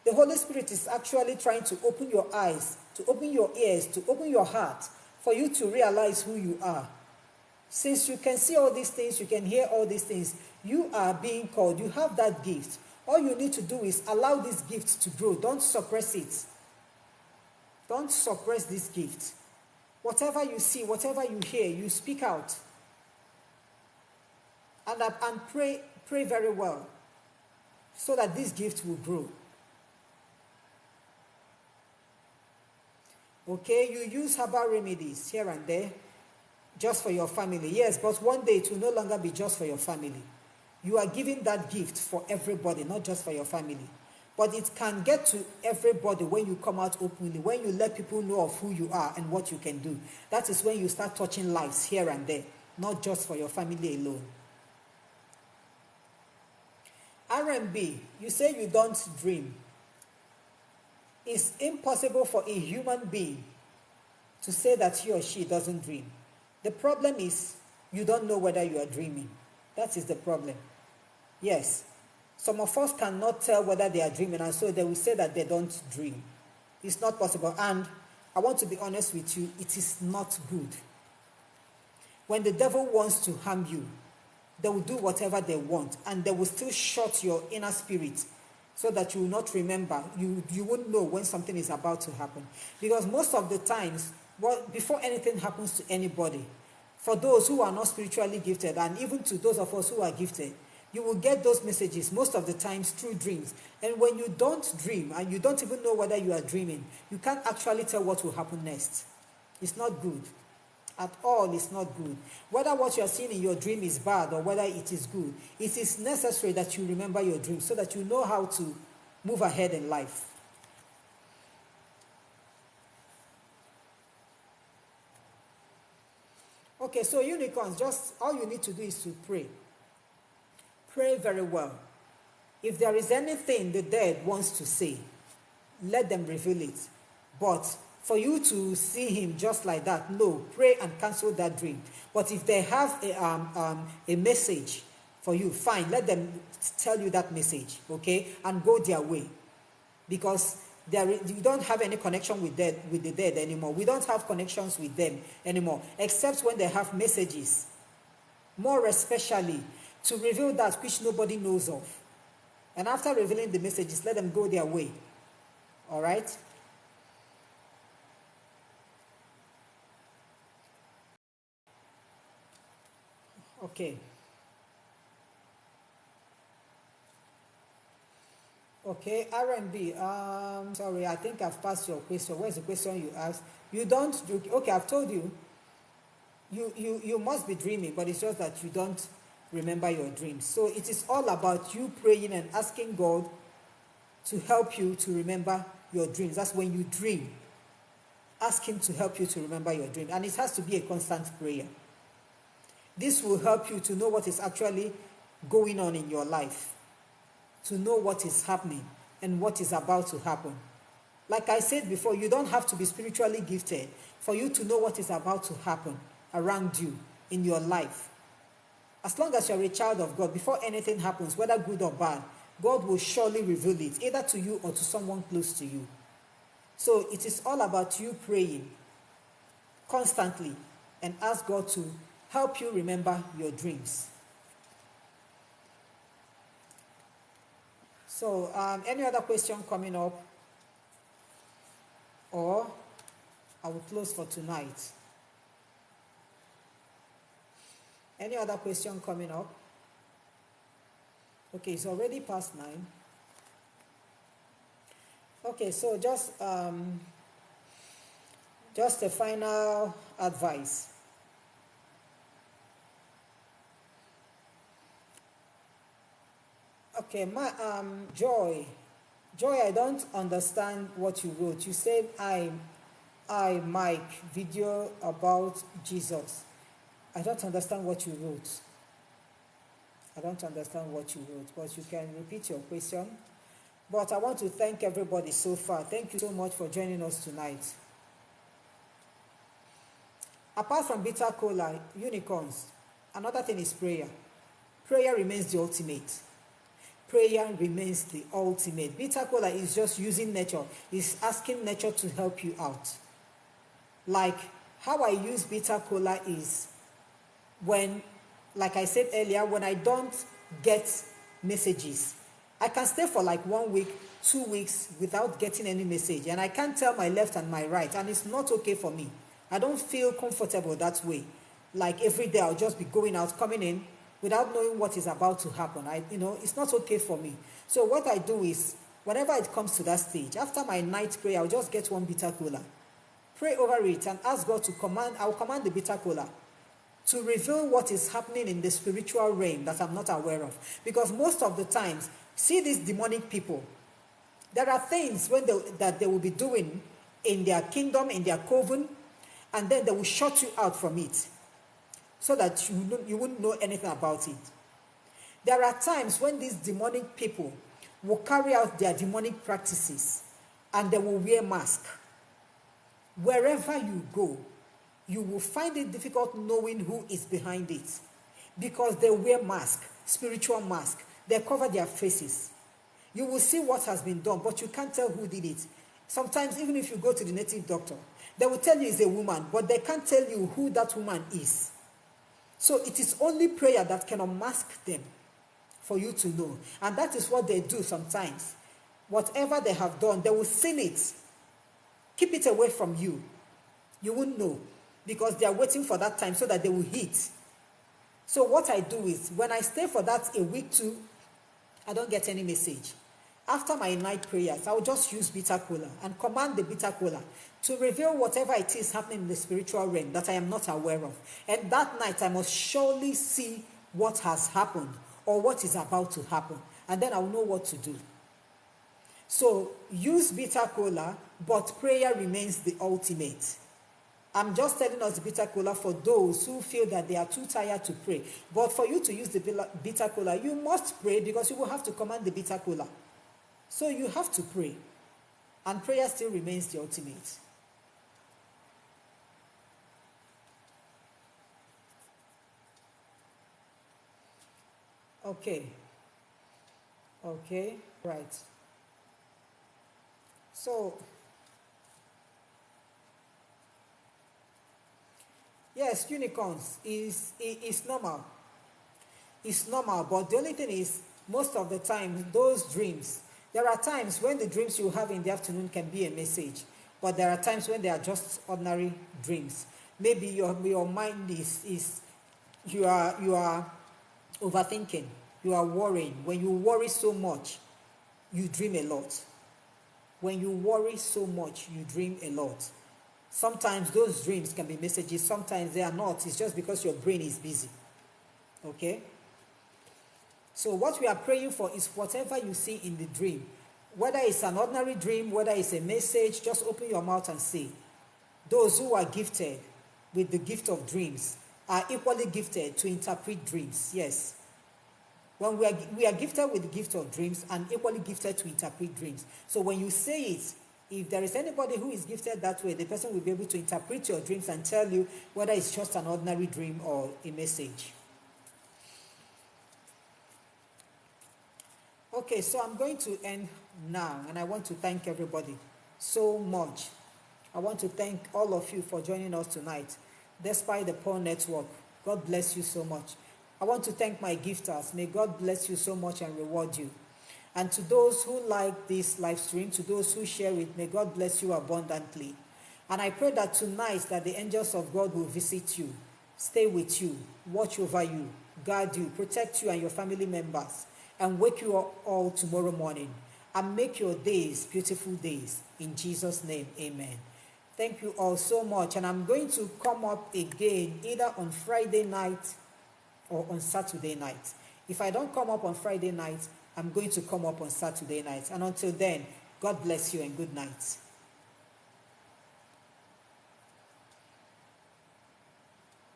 The Holy Spirit is actually trying to open your eyes, to open your ears, to open your heart, for you to realize who you are. Since you can see all these things, you can hear all these things, you are being called, you have that gift. All you need to do is allow this gift to grow. Don't suppress it. Don't suppress this gift. Whatever you see, whatever you hear, you speak out. And pray very well so that this gift will grow. Okay, you use herbal remedies here and there just for your family. Yes, but one day it will no longer be just for your family. You are giving that gift for everybody, not just for your family. But it can get to everybody when you come out openly, when you let people know of who you are and what you can do. That is when you start touching lives here and there, not just for your family alone. R&B, you say you don't dream. It's impossible for a human being to say that he or she doesn't dream. The problem is you don't know whether you are dreaming. That is the problem. Yes, some of us cannot tell whether they are dreaming, and so they will say that they don't dream. It's not possible. And I want to be honest with you, it is not good. When the devil wants to harm you, they will do whatever they want, and they will still shut your inner spirit so that you will not remember. You won't know when something is about to happen. Because most of the times, before anything happens to anybody, for those who are not spiritually gifted, and even to those of us who are gifted, you will get those messages most of the times through dreams. And when you don't dream, and you don't even know whether you are dreaming, you can't actually tell what will happen next. It's not good. At all, it's not good. Whether what you are seeing in your dream is bad or whether it is good, it is necessary that you remember your dream so that you know how to move ahead in life. Okay, so unicorns, just all you need to do is to pray. Pray very well. If there is anything the dead wants to say, let them reveal it. But for you to see him just like that, no, pray and cancel that dream. But if they have a message for you, fine, let them tell you that message, okay, and go their way. Because you don't have any connection with the dead anymore. We don't have connections with them anymore, except when they have messages, more especially to reveal that which nobody knows of. And after revealing the messages, let them go their way. All right? Okay. Okay, R&B. Sorry, I think I've passed your question. Where's the question you asked? You don't. Okay, I've told you. You must be dreaming, but it's just that you don't remember your dreams. So it is all about you praying and asking God to help you to remember your dreams. That's when you dream. Ask him to help you to remember your dream. And it has to be a constant prayer. This will help you to know what is actually going on in your life, to know what is happening and what is about to happen. Like I said before, you don't have to be spiritually gifted for you to know what is about to happen around you in your life. As long as you're a child of God, before anything happens, whether good or bad, God will surely reveal it, either to you or to someone close to you. So it is all about you praying constantly and ask God to help you remember your dreams. So, any other question coming up? Or I will close for tonight. Any other question coming up? Okay, it's already past 9. Okay, so just a final advice. Okay, Joy, I don't understand what you wrote. You said Mike, video about Jesus. I don't understand what you wrote. I don't understand what you wrote, but you can repeat your question. But I want to thank everybody so far. Thank you so much for joining us tonight. Apart from bitter cola, unicorns, another thing is prayer. Prayer remains the ultimate. Prayer remains the ultimate. Bitter cola is just using nature. It's asking nature to help you out. Like how I use bitter cola is when, like I said earlier, when I don't get messages. I can stay for like 1 week, 2 weeks without getting any message. And I can't tell my left and my right. And it's not okay for me. I don't feel comfortable that way. Like every day I'll just be going out, coming in, without knowing what is about to happen. It's not okay for me. So what I do is, whenever it comes to that stage, after my night prayer, I'll just get one bitter cola, pray over it, and ask God to command. I'll command the bitter cola to reveal what is happening in the spiritual realm that I'm not aware of. Because most of the times, see these demonic people, There are things that they will be doing in their kingdom, in their coven, and then they will shut you out from it so that you wouldn't know anything about it. There are times when these demonic people will carry out their demonic practices and they will wear masks. Wherever you go, you will find it difficult knowing who is behind it because they wear masks, spiritual masks. They cover their faces. You will see what has been done, but you can't tell who did it. Sometimes, even if you go to the native doctor, they will tell you it's a woman, but they can't tell you who that woman is. So it is only prayer that can unmask them for you to know. And that is what they do sometimes. Whatever they have done, they will seal it. Keep it away from you. You won't know because they are waiting for that time so that they will hit. So what I do is, when I stay for that a week too, I don't get any message. After my night prayers, I will just use bitter cola and command the bitter cola to reveal whatever it is happening in the spiritual realm that I am not aware of. And that night, I must surely see what has happened or what is about to happen. And then I will know what to do. So use bitter cola, but prayer remains the ultimate. I'm just telling us the bitter cola for those who feel that they are too tired to pray. But for you to use the bitter cola, you must pray because you will have to command the bitter cola. So you have to pray. And prayer still remains the ultimate. Okay. Okay, right. So, yes, unicorns is normal. It's normal, but the only thing is, most of the time, those dreams, there are times when the dreams you have in the afternoon can be a message, but there are times when they are just ordinary dreams. Maybe your mind is you are overthinking, you are worrying. When you worry so much, you dream a lot. When you worry so much, you dream a lot. Sometimes those dreams can be messages, sometimes they are not. It's just because your brain is busy. Okay? So what we are praying for is whatever you see in the dream. Whether it's an ordinary dream, whether it's a message, just open your mouth and say. Those who are gifted with the gift of dreams are equally gifted to interpret dreams. Yes. When we are gifted with the gift of dreams and equally gifted to interpret dreams. So when you say it, if there is anybody who is gifted that way, the person will be able to interpret your dreams and tell you whether it's just an ordinary dream or a message. Okay, so I'm going to end now, and I want to thank everybody so much. I want to thank all of you for joining us tonight, despite the poor network. God bless you so much. I want to thank my gifters. May God bless you so much and reward you. And to those who like this live stream, to those who share it, may God bless you abundantly. And I pray that tonight that the angels of God will visit you, stay with you, watch over you, guard you, protect you and your family members, and wake you up all tomorrow morning, and make your days beautiful days. In Jesus' name, amen. Thank you all so much. And I'm going to come up again either on Friday night or on Saturday night. If I don't come up on Friday night, I'm going to come up on Saturday night. And until then, God bless you and good night.